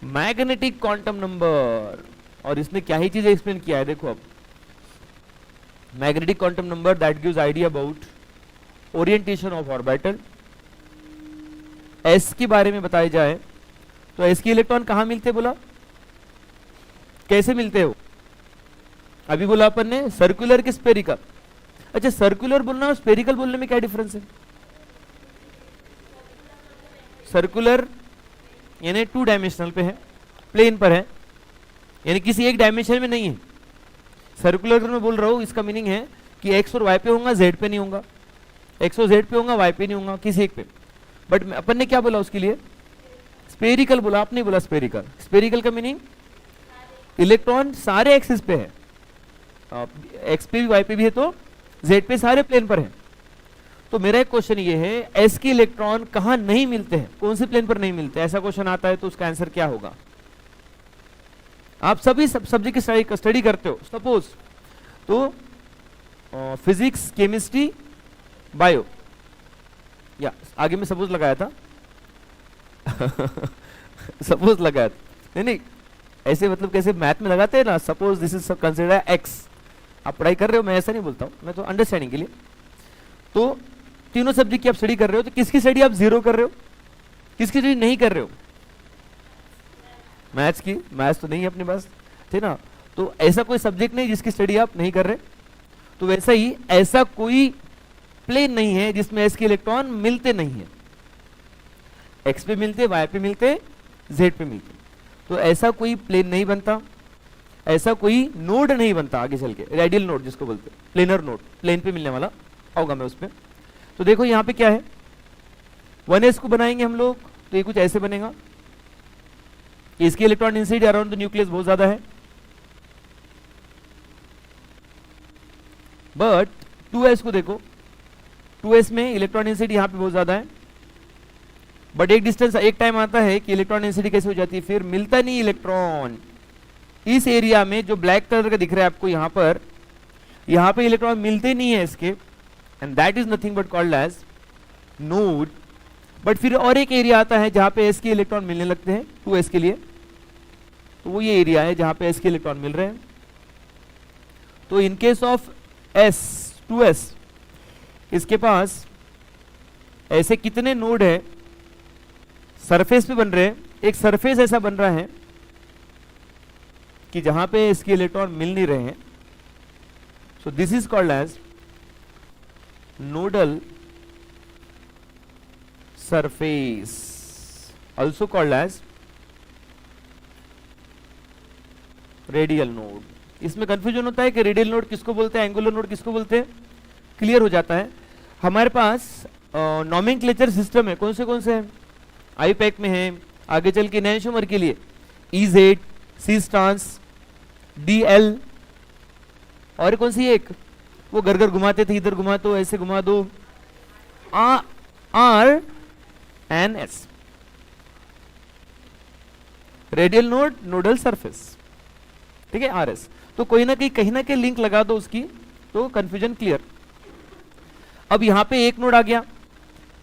magnetic quantum number. और इसने क्या ही चीज एक्सप्लेन किया है, देखो अब magnetic quantum number that gives idea about orientation of orbital. S के बारे में बताया जाए तो एस के इलेक्ट्रॉन कहां मिलते बोला, कैसे मिलते हो, अभी बोला अपन ने सर्कुलर के स्पेरिकल। अच्छा, सर्कुलर बोलना और स्पेरिकल बोलने में क्या डिफरेंस है, सर्कुलर यानी 2 डायमेंशनल पे है, प्लेन पर है, यानी किसी एक डायमेंशन में नहीं है। सर्कुलर मैं बोल रहा हूं, इसका मीनिंग है कि एक्स और वाई पे होगा, जेड पे नहीं होगा, एक्स और जेड पे होगा, वाई पे नहीं होगा, किसी एक पे। बट अपन ने क्या बोला उसके लिए, स्पेरिकल बोला, आपने बोला स्पेरिकल। स्पेरिकल का मीनिंग इलेक्ट्रॉन सारे एक्सिस पे है, एक्स पे भी वाई पे भी है, तो जेड पे सारे प्लेन पर है। तो मेरा एक क्वेश्चन ये है, एस के इलेक्ट्रॉन कहां नहीं मिलते हैं, कौन से प्लेन पर नहीं मिलते, ऐसा क्वेश्चन आता है तो उसका आंसर क्या होगा। आप सभी सब्जेक्ट की स्टडी करते हो, सपोज तो फिजिक्स, केमिस्ट्री, बायो, या आगे में सपोज लगाया था सपोज लगाया था, नहीं ऐसे मतलब कैसे मैथ में लगाते हैं ना, suppose this is consider x, आप पढ़ाई कर रहे हो, मैं ऐसा नहीं बोलता हूं, मैं तो अंडरस्टैंडिंग के लिए। तो तीनों सब्जेक्ट की आप स्टडी कर रहे हो, तो किसकी स्टडी आप 0 कर रहे हो, किसकी स्टडी नहीं कर रहे हो, मैथ्स की, मैथ्स तो नहीं है अपने पास, ठीक ना। तो ऐसा कोई सब्जेक्ट नहीं जिसकी स्टडी आप नहीं कर रहे, तो वैसा ही ऐसा कोई प्लेन नहीं है जिसमें एस के इलेक्ट्रॉन मिलते नहीं है, एक्स पे मिलते, वाई पे मिलते, जेड पे मिलते, तो ऐसा कोई प्लेन नहीं बनता। ऐसा कोई नोड नहीं बनता आगे चल के, रेडियल नोड जिसको बोलते हैं, प्लेनर नोड, प्लेन पे मिलने वाला, आऊंगा मैं उस पर। तो देखो यहाँ पे क्या है, 1s को बनाएंगे हम लोग तो ये कुछ ऐसे बनेगा, इसकी electron density around the nucleus बहुत ज्यादा है, बट 2s को देखो, 2s में इलेक्ट्रॉन डेंसिटी यहाँ पे बहुत ज्यादा है, बट एक टाइम आता है कि इलेक्ट्रॉन डेंसिटी कैसे हो जाती है, फिर मिलता नहीं इलेक्ट्रॉन इस एरिया में जो ब्लैक कलर का दिख रहा है आपको यहाँ पर, यहाँ पे इलेक्ट्रॉन मिलते नहीं है इसके, and that is nothing but called as node. But फिर और एक एरिया आता है जहां पे s के इलेक्ट्रॉन मिलने लगते हैं 2s के लिए, तो वो ये एरिया है जहां पे s के इलेक्ट्रॉन मिल रहे हैं। तो इन केस ऑफ s 2s इसके पास ऐसे कितने नोड है सरफेस पे बन रहे हैं, एक सरफेस ऐसा बन रहा है कि जहां पे इसके इलेक्ट्रॉन मिल नहीं रहे हैं, so this is called as nodal surface, also called as radial node. इसमें कंफ्यूजन होता है कि रेडियल नोड किसको बोलते हैं, एंगुलर नोड किसको बोलते हैं, क्लियर हो जाता है। हमारे पास नॉमेनक्लेचर सिस्टम है, कौन से हैं, आईपैक में है, आगे चल के नैनोमर के लिए EZ, C स्टांस, DL, और कौन सी एक वो घर घुमाते थे, इधर घुमा दो ऐसे घुमा दो, R and S, radial node, nodal surface, ठीक है, RS। तो कोई ना कहीं ना कहीं लिंक लगा दो उसकी, तो कंफ्यूजन क्लियर। अब यहां पे एक नोड आ गया,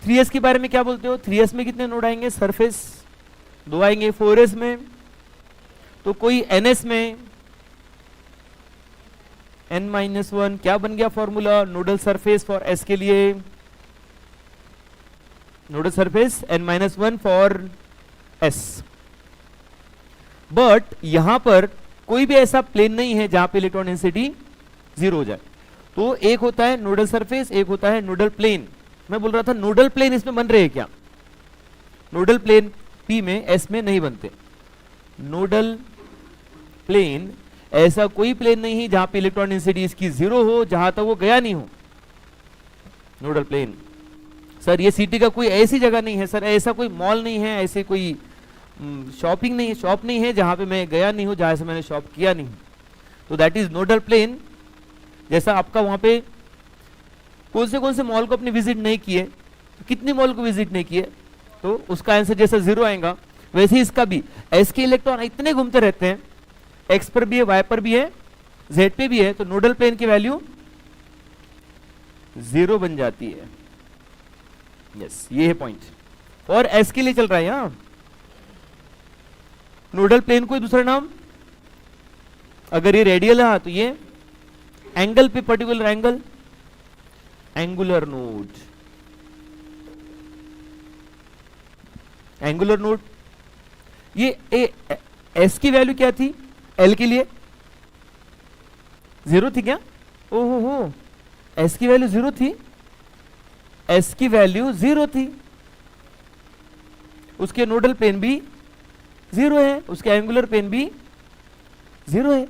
3s के बारे में क्या बोलते हो, 3s में कितने नोड आएंगे, सरफेस 2 आएंगे, 4s में, तो कोई ns में n-1 क्या बन गया formula, nodal surface for s के लिए, nodal surface n-1 for s। But यहां पर कोई भी ऐसा प्लेन नहीं है जहां पे इलेक्ट्रॉन डेंसिटी 0 हो जाए, तो एक होता है नोडल सरफेस, एक होता है नोडल प्लेन। मैं बोल रहा था नोडल प्लेन इसमें बन रहे हैं क्या, नोडल प्लेन p में s में नहीं बनते, नोडल प्लेन ऐसा कोई प्लेन नहीं है जहां पे इलेक्ट्रॉन डेंसिटी इसकी 0 हो, जहां तक वो गया नहीं हो, नोडल प्लेन। सर ये सिटी का कोई ऐसी जगह नहीं है, सर ऐसा कोई मॉल नहीं है, ऐसे कोई शॉपिंग नहीं, शॉप नहीं है जहां पे मैं गया नहीं हूं, जहां से मैंने शॉप किया नहीं, तो दैट इज नोडल प्लेन। जैसा आपका वहां पे कौन से मॉल को अपने विजिट नहीं किए, तो कितने मॉल को विजिट नहीं किए, तो उसका आंसर जैसा 0 आएगा, वैसे ही इसका भी एस के इलेक्ट्रॉन इतने घूमते रहते हैं, एक्स पर भी है, वाई पर भी है, जेड पे भी है, तो नोडल प्लेन की वैल्यू 0 बन जाती है। यस, ये है पॉइंट। और एस के लिए चल रहा है यहां, नोडल प्लेन कोई दूसरा नाम, अगर ये रेडियल है तो ये एंगल पे particular angle, angular node, angular node. ये एस की वैल्यू क्या थी, एल के लिए 0 थी क्या, ओहो हो, एस की वैल्यू 0 थी, एस की वैल्यू 0 थी, उसके नोडल प्लेन भी 0 है, उसके एंगुलर प्लेन भी 0 है।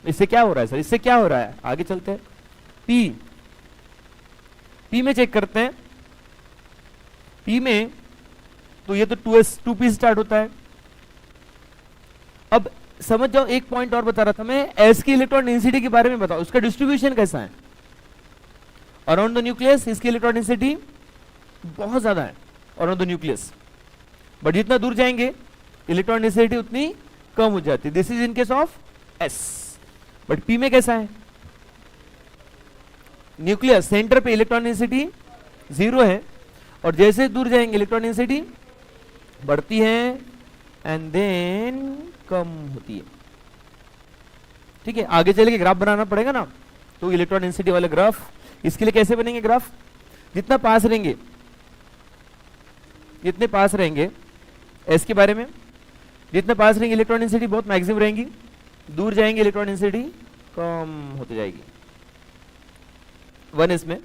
इससे क्या हो रहा है सर, इससे क्या हो रहा है, आगे चलते हैं। पी में चेक करते हैं, पी में तो ये तो 2p स्टार्ट होता है। अब समझ जाओ, एक पॉइंट और बता रहा था मैं, एस की इलेक्ट्रॉन डेंसिटी के बारे में बताओ, उसका डिस्ट्रीब्यूशन कैसा है अराउंड द न्यूक्लियस। इसकी इलेक्ट्रॉन डेंसिटी बहुत ज्यादा है अराउंड द न्यूक्लियस, बट जितना दूर जाएंगे इलेक्ट्रॉन डेंसिटी उतनी कम हो जाती है। This is in case of S. But P में कैसा है, न्यूक्लियस सेंटर पे इलेक्ट्रॉन डेंसिटी 0 है, और जैसे दूर जाएंगे इलेक्ट्रॉन डेंसिटी बढ़ती है एंड देन कम होती है। ठीक है, आगे चल के ग्राफ बनाना पड़ेगा ना, तो इलेक्ट्रॉन डेंसिटी वाले ग्राफ, इसके लिए कैसे बनेंगे ग्राफ, जितना पास रहेंगे, जितने पास रहेंगे एस के बारे में, जितने पास रहेंगे इलेक्ट्रॉन डेंसिटी बहुत मैक्सिमम रहेंगी, दूर जाएंगे इलेक्ट्रॉन डेंसिटी कम होती जाएगी। 1s में,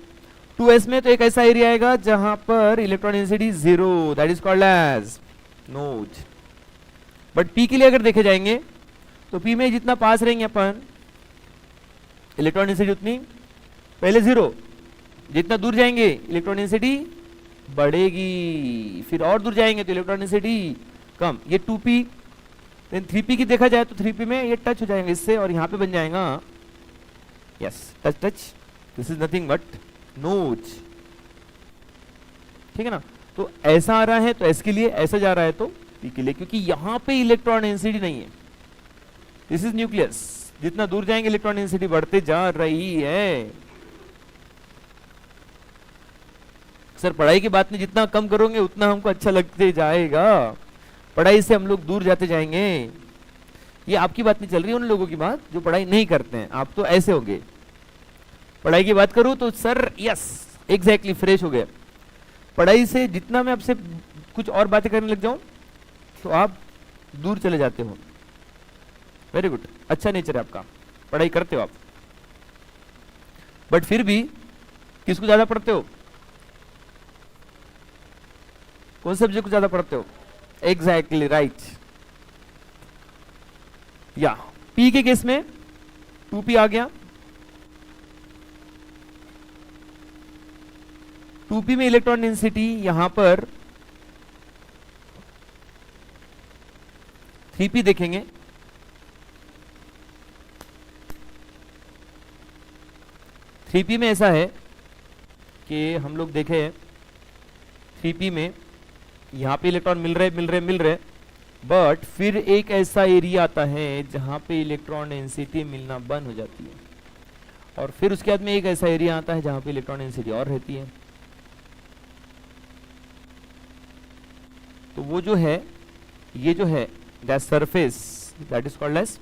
2s में तो एक ऐसा एरिया आएगा जहां पर electron density 0, that is called as node. But p के लिए अगर देखे जाएंगे तो पी में जितना पास रहेंगे अपन, इलेक्ट्रॉन डेंसिटी उतनी पहले जीरो, जितना दूर जाएंगे इलेक्ट्रॉन डेंसिटी बढ़ेगी, फिर और दूर जाएंगे तो इलेक्ट्रॉन डेंसिटी कम। ये 2p, देन 3p की देखा जाए तो 3p में ये टच हो जाएंगे इससे, और यहाँ पे बन जाएगा yes touch touch, this is nothing but नोच, ठीक है ना। तो ऐसा आ रहा है तो एस के लिए, ऐसा जा रहा है तो पी के लिए, क्योंकि यहाँ पे इलेक्ट्रॉन डेंसिटी नहीं है, दिस इज न्यूक्लियस, जितना दूर जाएंगे इलेक्ट्रॉन डेंसिटी बढ़ते जा रही है। सर पढ़ाई की बात नहीं, जितना कम करोगे उतना हमको अच्छा लगते जाएगा, पढ़ाई से हम लोग दूर जाते जाएंगे। ये आपकी बात नहीं चल रही, उन लोगों की बात जो पढ़ाई नहीं करते हैं, आप तो ऐसे होंगे। पढ़ाई की बात करूं तो सर यस एग्जैक्टली फ्रेश हो गए। पढ़ाई से जितना मैं आपसे कुछ और बातें करने लग जाऊं तो आप दूर चले जाते हो। वेरी गुड, अच्छा नेचर है आपका, पढ़ाई करते हो आप, बट फिर भी किसको ज्यादा पढ़ते हो, कौन सब्जेक्ट को ज्यादा पढ़ते हो? Exactly right. या पी के केस में 2p आ गया, 2p में इलेक्ट्रॉन डेंसिटी यहां पर 3p देखेंगे, थ्री पी में ऐसा है कि हम लोग देखे 3p में यहां पे इलेक्ट्रॉन मिल रहे, बट फिर एक ऐसा एरिया आता है जहां पे इलेक्ट्रॉन डेंसिटी मिलना बंद हो जाती है, और फिर उसके बाद में एक ऐसा एरिया आता है जहां पे इलेक्ट्रॉन डेंसिटी और रहती है। तो वो जो है, ये जो है that surface that is called as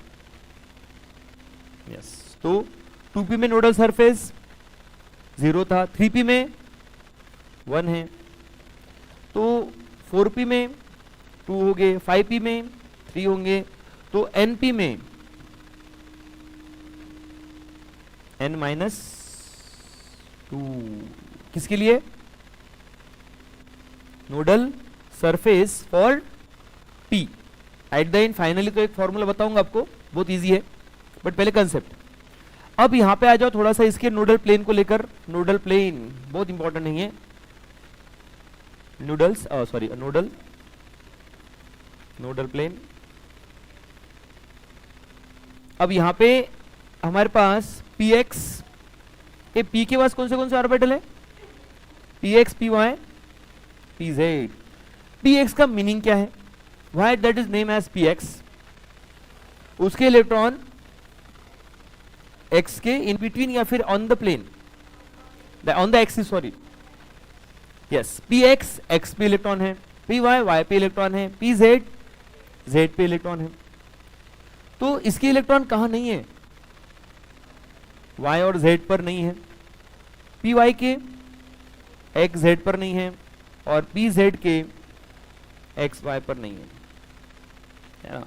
yes. तो 2p में नोडल सरफेस 0 था, 3p में 1 है, तो 4p में 2 हो गए, 5p में 3 होंगे, तो np में n माइनस 2 किसके लिए? Nodal surface for p। At the end finally तो एक फॉर्मूला बताऊंगा आपको, बहुत इजी है, बट पहले कंसेप्ट। अब यहां पे आ जाओ थोड़ा सा इसके नोडल प्लेन को लेकर। नोडल प्लेन बहुत इंपॉर्टेंट नहीं है, नोडल्स सॉरी नोडल प्लेन। अब यहां पे हमारे पास px, ये p के पास कौन से ऑर्बिटल है? px, py, pz। px का मीनिंग क्या है? Why that is name as px? उसके इलेक्ट्रॉन x के इन बिटवीन या फिर on the plane, on the axis, sorry yes. px x पे इलेक्ट्रॉन है, py y पे इलेक्ट्रॉन है, pz z पे इलेक्ट्रॉन है। तो इसके इलेक्ट्रॉन कहां नहीं है? y और z पर नहीं है, py के x z पर नहीं है, और pz के x y पर नहीं है ना?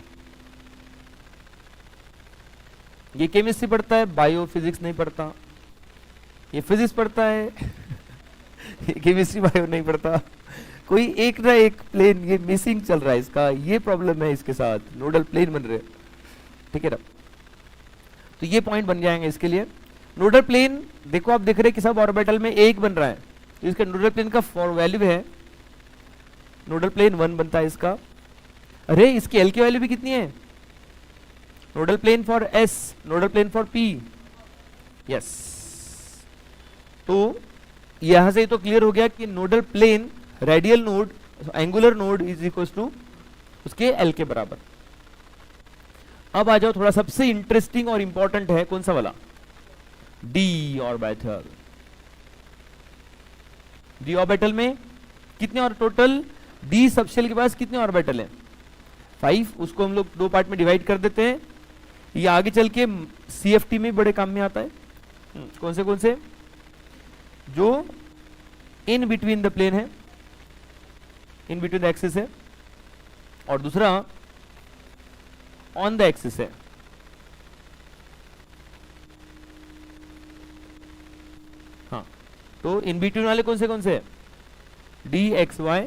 ये केमिस्ट्री पढ़ता है, बायोफिजिक्स नहीं पढ़ता। ये फिजिक्स पढ़ता है केमिस्ट्री बायो नहीं पढ़ता। कोई एक ना एक प्लेन ये मिसिंग चल रहा है इसका, ये प्रॉब्लम है इसके साथ, नोडल प्लेन बन रहे, ठीक है ना? तो ये पॉइंट बन जाएंगे इसके लिए। नोडल प्लेन देखो, आप देख रहे हैं कि सब ऑर्बिटल में एक बन रहा है, तो इसका नोडल प्लेन का वैल्यू है, नोडल प्लेन 1 बनता है इसका। अरे इसकी एल की वैल्यू भी कितनी है? Nodal plane for S, nodal plane for P, yes. तो यहां से तो क्लियर हो गया कि nodal plane radial node, angular node is equal to उसके एल के बराबर। अब आ जाओ थोड़ा सबसे इंटरेस्टिंग और इंपॉर्टेंट है, कौन सा वाला? D orbital. डी ऑर्बिटल में कितने और टोटल डी सबशेल के पास कितने ऑर्बिटल हैं? 5। उसको हम लोग 2 पार्ट में डिवाइड कर देते हैं। ये आगे चल के CFT में बड़े काम में आता है। कौन से? जो इन बिटवीन द प्लेन है, इन बिटवीन द एक्सिस है, और दूसरा ऑन द एक्सिस है। हाँ, तो इन बिटवीन वाले कौन से? DXY,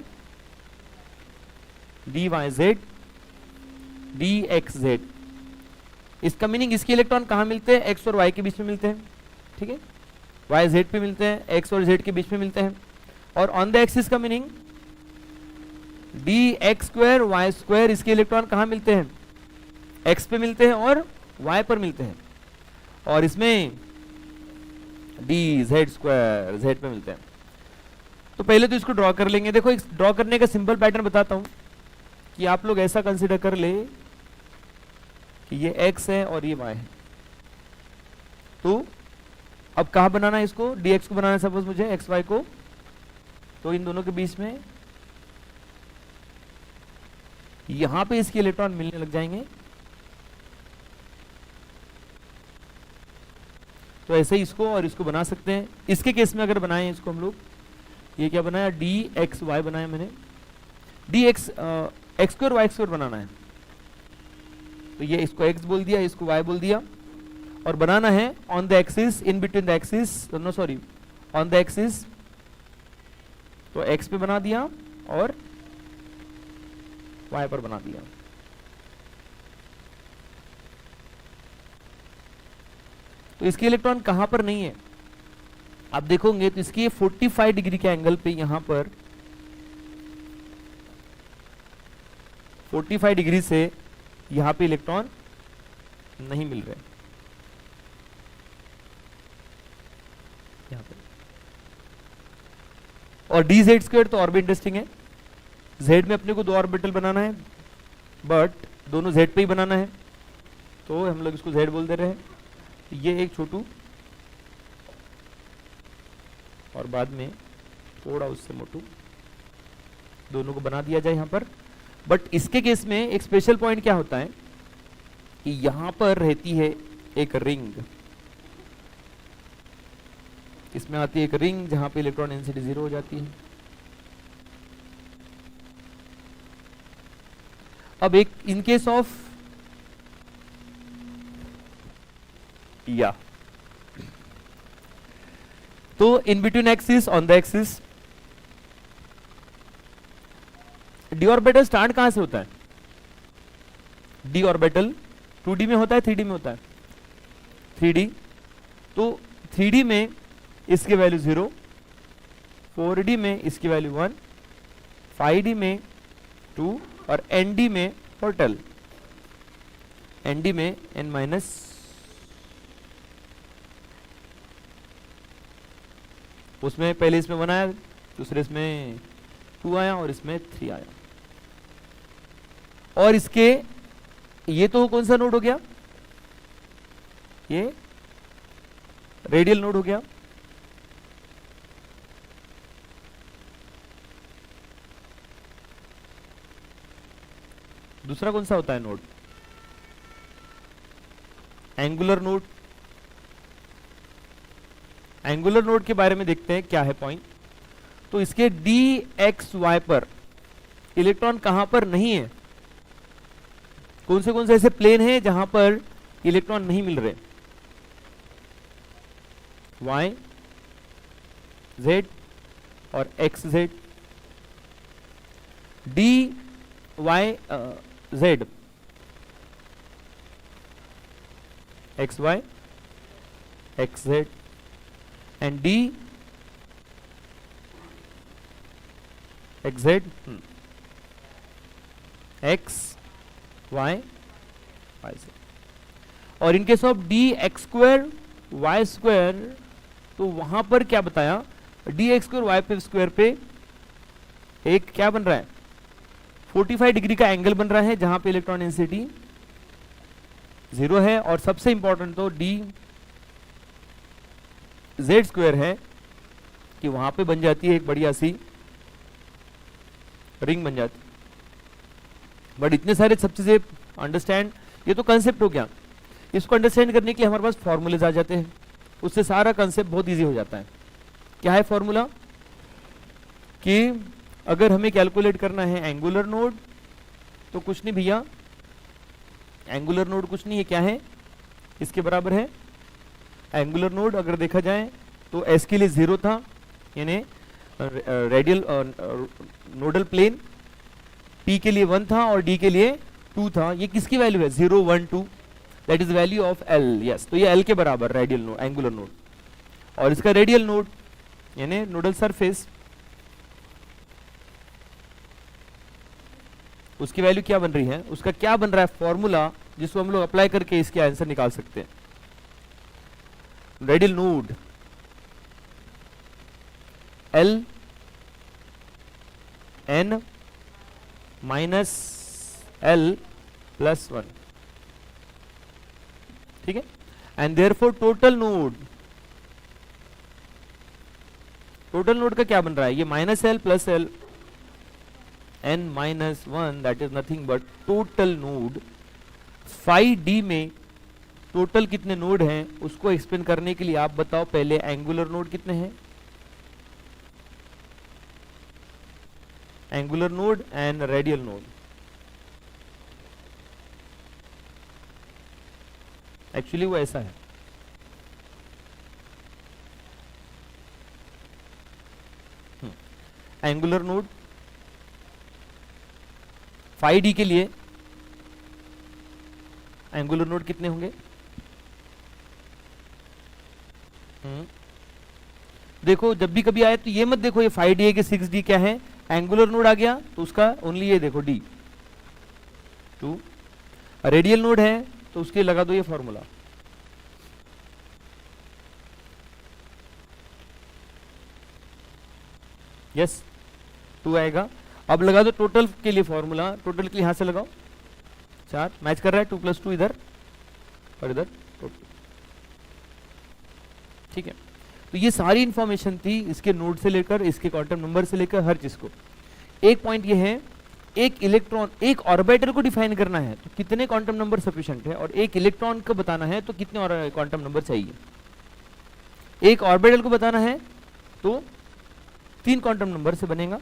DYZ, DXZ, इसका मीनिंग इसके इलेक्ट्रॉन कहाँ मिलते हैं, एक्स और वाई के बीच में मिलते हैं, ठीक है, वाई जेड पे मिलते हैं, एक्स और जेड के बीच में मिलते हैं। और ऑन द एक्सिस का meaning D X square Y square, इसके इलेक्ट्रॉन कहाँ मिलते हैं, एक्स पे मिलते हैं और वाई पर मिलते हैं, और इसमें डी जेड स्क्वायर जेड पे मिलते हैं। तो पहले तो इसको ड्रॉ कर लेंगे। देखो एक ड्रॉ करने का सिंपल पैटर्न बताता हूं कि आप लोग ऐसा कंसीडर कर ले कि ये x है और ये y है। तो अब कहां बनाना है इसको, dx को बनाना है सपोज मुझे एक्स वाई को, तो इन दोनों के बीच में यहां पे इसके इलेक्ट्रॉन मिलने लग जाएंगे। तो ऐसे ही इसको और इसको बना सकते हैं। इसके केस में अगर बनाए इसको हम लोग, ये क्या बनाया, डी एक्स वाई बनाया मैंने, D X X square Y square बनाना है, तो ये इसको x बोल दिया, इसको y बोल दिया, और बनाना है on the axis, in between the axis, no sorry on the axis, तो x पे बना दिया और y पर बना दिया। तो इसके इलेक्ट्रॉन कहां पर नहीं है आप देखोगे तो इसकी 45 डिग्री के एंगल पे यहां पर 45 डिग्री से यहां पे इलेक्ट्रॉन नहीं मिल रहे यहां पे। और डी जेड स्क्वायर तो और भी इंटरेस्टिंग है, जेड में अपने को 2 ऑर्बिटल बनाना है, बट दोनों जेड पे ही बनाना है, तो हम लोग इसको जेड बोल दे रहे हैं। ये एक छोटू और बाद में थोड़ा उससे मोटू, दोनों को बना दिया जाए यहां पर। बट इसके केस में एक स्पेशल पॉइंट क्या होता है कि यहां पर रहती है एक रिंग, इसमें आती है एक रिंग जहां पे इलेक्ट्रॉन डेंसिटी 0 हो जाती है। अब एक इन केस ऑफ या तो in between axis on the axis D orbital start कहां से होता है, डी ऑर्बिटल 2D में होता है 3D में होता है, 3D, तो 3D में इसकी वैल्यू 0, 4D में इसकी वैल्यू 1, 5D में 2 और ND में टोटल, ND में n माइनस, उसमें पहले इसमें 1 आया, दूसरे इसमें 2 आया और इसमें 3 आया। और इसके ये तो कौन सा नोड हो गया, ये रेडियल नोड हो गया। दूसरा कौन सा होता है node, angular node. Angular node के बारे में देखते हैं क्या है पॉइंट। तो इसके डी एक्स वाई पर इलेक्ट्रॉन कहां पर नहीं है, कौन से ऐसे प्लेन हैं जहां पर इलेक्ट्रॉन नहीं मिल रहे, y z और X Z, D Y Z X Y X Z and D X Z X Y Y Z. और in case of D X square Y square, तो वहां पर क्या बताया, D X square Y square पे एक क्या बन रहा है, 45 डिग्री का एंगल बन रहा है जहां पे इलेक्ट्रॉन डेंसिटी 0 है। और सबसे इंपॉर्टेंट तो डी जेड स्क्वायर है कि वहां पे बन जाती है एक बढ़िया सी रिंग बन जाती। बट इतने सारे सब चीजें अंडरस्टैंड, ये तो कंसेप्ट हो गया, इसको अंडरस्टैंड करने के लिए हमारे पास फॉर्मूलेज आ जाते हैं, उससे सारा कंसेप्ट बहुत इजी हो जाता है। क्या है फॉर्मूला, कि अगर हमें कैलकुलेट करना है एंगुलर नोड, तो कुछ नहीं भैया, एंगुलर नोड कुछ नहीं है, क्या है, इसके बराबर है एंगुलर नोड। अगर देखा जाए तो एस के लिए 0 था, यानी रेडियल नोडल प्लेन, पी के लिए 1 था और डी के लिए 2 था। ये किसकी वैल्यू है, 0 1 2, that is value of L. Yes, तो ये एल के बराबर रेडियल नोड, एंगुलर नोड, और इसका रेडियल नोड यानी नोडल सरफेस, उसकी वैल्यू क्या बन रही है, उसका क्या बन रहा है फॉर्मूला, जिसको हम लोग अप्लाई करके इसके आंसर निकाल सकते हैं। Radial node L N minus L plus 1, ठीक है। एंड देयरफॉर टोटल नोड का क्या बन रहा है, ये minus L plus L n minus 1, that is nothing but total node. 5D में टोटल कितने नोड हैं उसको एक्सप्लेन करने के लिए आप बताओ पहले एंगुलर नोड कितने हैं, angular node and radial node. Actually वो ऐसा है, एंगुलर नोड 5D के लिए एंगुलर नोड कितने होंगे, देखो जब भी कभी आए तो ये मत देखो ये 5D है कि 6D क्या है, एंगुलर नोड आ गया तो उसका ओनली ये देखो D 2, रेडियल नोड है तो उसके लगा दो ये फॉर्मूला। यस 2 आएगा। अब लगा दो टोटल के लिए फॉर्मूला, टोटल के लिए यहां से लगाओ 4, मैच कर रहा है 2 + 2 इधर और इधर टोटल, ठीक है। तो ये सारी इंफॉर्मेशन थी इसके नोड से लेकर इसके क्वांटम नंबर से लेकर हर चीज को। एक पॉइंट ये है, एक इलेक्ट्रॉन, एक ऑर्बिटल को डिफाइन करना है तो कितने क्वांटम नंबर सफिशिएंट है, और एक इलेक्ट्रॉन को बताना है तो कितने क्वांटम नंबर चाहिए। एक ऑर्बिटल को बताना है तो 3 क्वांटम नंबर से बनेगा,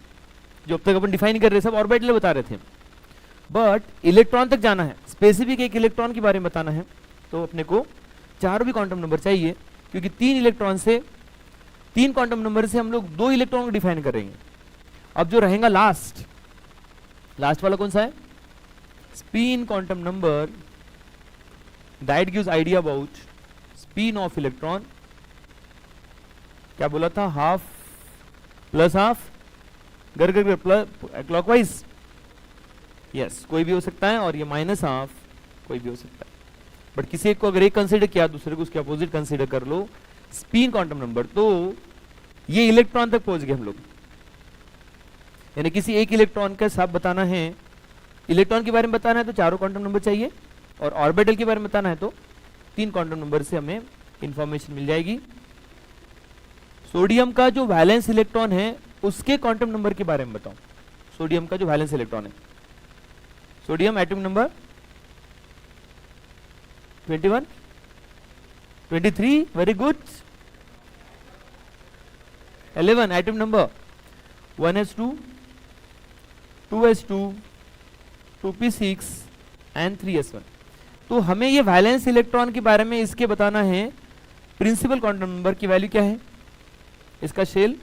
जो अब तक अपन डिफाइन कर रहे सब ऑर्बिटल बता रहे थे। बट इलेक्ट्रॉन तक जाना है, स्पेसिफिक एक इलेक्ट्रॉन के बारे में बताना है तो अपने को 4 भी क्वांटम नंबर चाहिए, क्योंकि 3 इलेक्ट्रॉन से 3 क्वांटम नंबर से हम लोग 2 इलेक्ट्रॉन को डिफाइन करेंगे। अब जो रहेगा लास्ट वाला कौन सा है, spin quantum number, that gives idea about spin off electron. क्या बोला था, हाफ प्लस हाफ, घर घर प्लस क्लॉकवाइज, यस कोई भी हो सकता है, और ये माइनस हाफ कोई भी हो सकता है। बट किसी एक को अगर एक कंसीडर किया दूसरे को उसके अपोजिट कंसीडर कर लो, स्पिन क्वांटम नंबर, तो ये इलेक्ट्रॉन तक पहुंच गए हम लोग। यानी किसी एक इलेक्ट्रॉन का साथ बताना है, इलेक्ट्रॉन के बारे में बताना है तो 4 क्वांटम नंबर चाहिए, और ऑर्बिटल के बारे में बताना है तो 3 क्वांटम नंबर से हमें इंफॉर्मेशन मिल जाएगी। सोडियम का जो वैलेंस इलेक्ट्रॉन है उसके क्वांटम नंबर के बारे में बताओ। सोडियम का जो वैलेंस इलेक्ट्रॉन है, sodium atomic number 21, 23, very good. 11 atomic number 1s2, 2s2, 2p6 and 3s1। तो हमें ये वैलेंस इलेक्ट्रॉन के बारे में इसके बताना है, प्रिंसिपल क्वांटम नंबर की वैल्यू क्या है, इसका शेल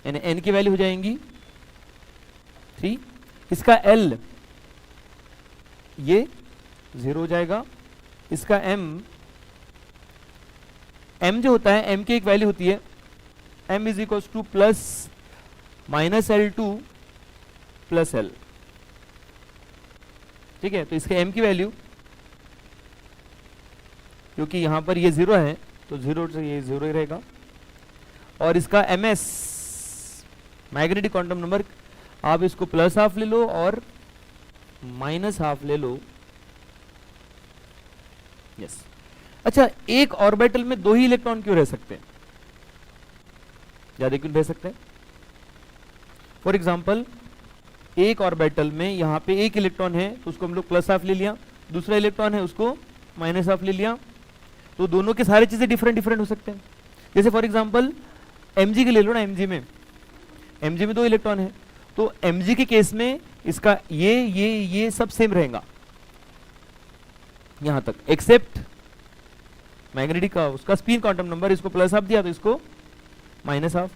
यानी n की वैल्यू हो जाएंगी 3, इसका l ये 0 हो जाएगा, इसका m जो होता है m की एक वैल्यू होती है m is equal two plus minus L2 plus L, ठीक है। तो इसके m की वैल्यू, क्योंकि यहां पर ये 0 है तो 0 से ये 0 ही रहेगा, और इसका ms मैग्नेटिक क्वांटम नंबर, आप इसको प्लस हाफ ले लो और माइनस हाफ ले लो, यस। अच्छा, एक ऑर्बिटल में 2 ही इलेक्ट्रॉन क्यों रह सकते हैं, ज्यादा क्यों रह सकते हैं। फॉर एग्जांपल एक ऑर्बिटल में यहां पे एक इलेक्ट्रॉन है तो उसको हम लोग प्लस हाफ ले लिया, दूसरा इलेक्ट्रॉन है उसको माइनस हाफ ले लिया, तो दोनों के सारे चीजें डिफरेंट हो सकते हैं। जैसे फॉर एग्जांपल Mg के ले लो ना, Mg में 2 इलेक्ट्रॉन है, तो Mg के केस में इसका ये सब सेम रहेगा यहां तक, एक्सेप्ट मैग्नेटिक का उसका स्पिन क्वांटम नंबर, इसको प्लस हाफ दिया तो इसको माइनस हाफ।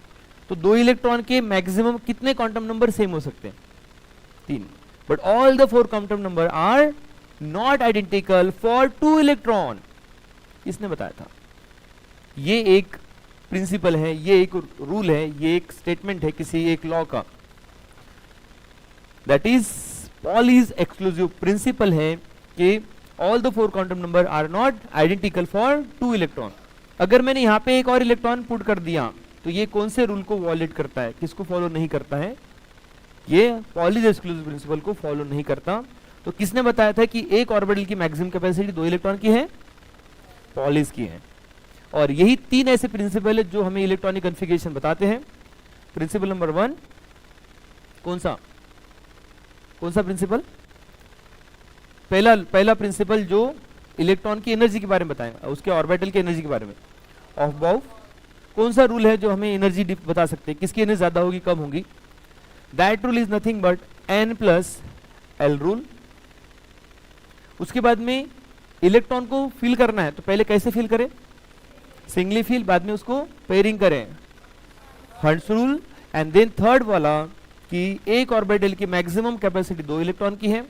तो 2 इलेक्ट्रॉन के मैक्सिमम कितने क्वांटम नंबर सेम हो सकते हैं, 3, but all the 4 quantum number are not identical for 2 electron. किसने बताया था? ये एक प्रिंसिपल है, ये एक रूल है, ये एक स्टेटमेंट है किसी एक लॉ का, that is Pauli's exclusive principle है कि all the 4 quantum number are not identical for 2 electron. अगर मैंने यहां पे एक और इलेक्ट्रॉन पुट कर दिया तो ये कौन से रूल को वॉलेट करता है, किसको फॉलो नहीं करता है? ये पॉलीज एक्सक्लूसिव प्रिंसिपल को फॉलो नहीं करता। तो किसने बताया था कि एक ऑर्बिटल की मैक्सिमम कैपेसिटी 2 इलेक्ट्रॉन की है? पॉलीज की है। और यही 3 ऐसे प्रिंसिपल है जो हमें इलेक्ट्रॉनिक कॉन्फ़िगरेशन बताते हैं। प्रिंसिपल नंबर 1 कौन सा प्रिंसिपल? पहला प्रिंसिपल जो इलेक्ट्रॉन की एनर्जी के बारे में बताएगा, उसके ऑर्बिटल की एनर्जी के बारे में, ऑफ बाउ। कौन सा रूल है जो हमें एनर्जी बता सकते हैं, किसकी एनर्जी ज्यादा होगी कम होगी? That rule is nothing but n+l rule. उसके बाद में इलेक्ट्रॉन को फिल करना है तो पहले कैसे फिल करें? सिंगली फिल, बाद में उसको पेयरिंग करें, Hund's rule. And then third वाला कि एक ऑर्बिटल की मैक्सिमम कैपेसिटी 2 इलेक्ट्रॉन की है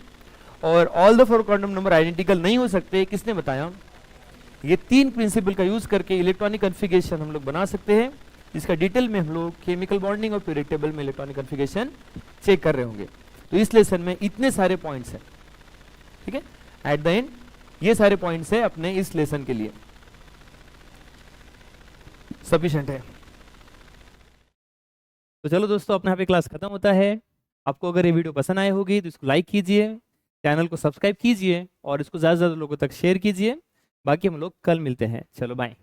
और all the 4 quantum number identical नहीं हो सकते। किसने बताया? ये 3 प्रिंसिपल का यूज करके इलेक्ट्रॉनिक कॉन्फ़िगरेशन हम लोग बना सकते हैं, जिसका डिटेल में हम लोग केमिकल बॉन्डिंग और पीरियोडिक टेबल में इलेक्ट्रॉनिक कॉन्फ़िगरेशन चेक कर रहे होंगे। तो इस लेसन में इतने सारे पॉइंट्स हैं, ठीक है। एट द एंड ये सारे पॉइंट्स हैं अपने इस लेसन के लिए, सफिशिएंट है। तो चलो दोस्तों, अपना यहाँ पे क्लास खत्म होता है। आपको अगर ये वीडियो पसंद आए होगी तो इसको लाइक कीजिए, चैनल को सब्सक्राइब कीजिए और इसको ज़्यादा से ज़्यादा लोगों तक शेयर कीजिए। बाकी हम लोग कल मिलते हैं। चलो बाय।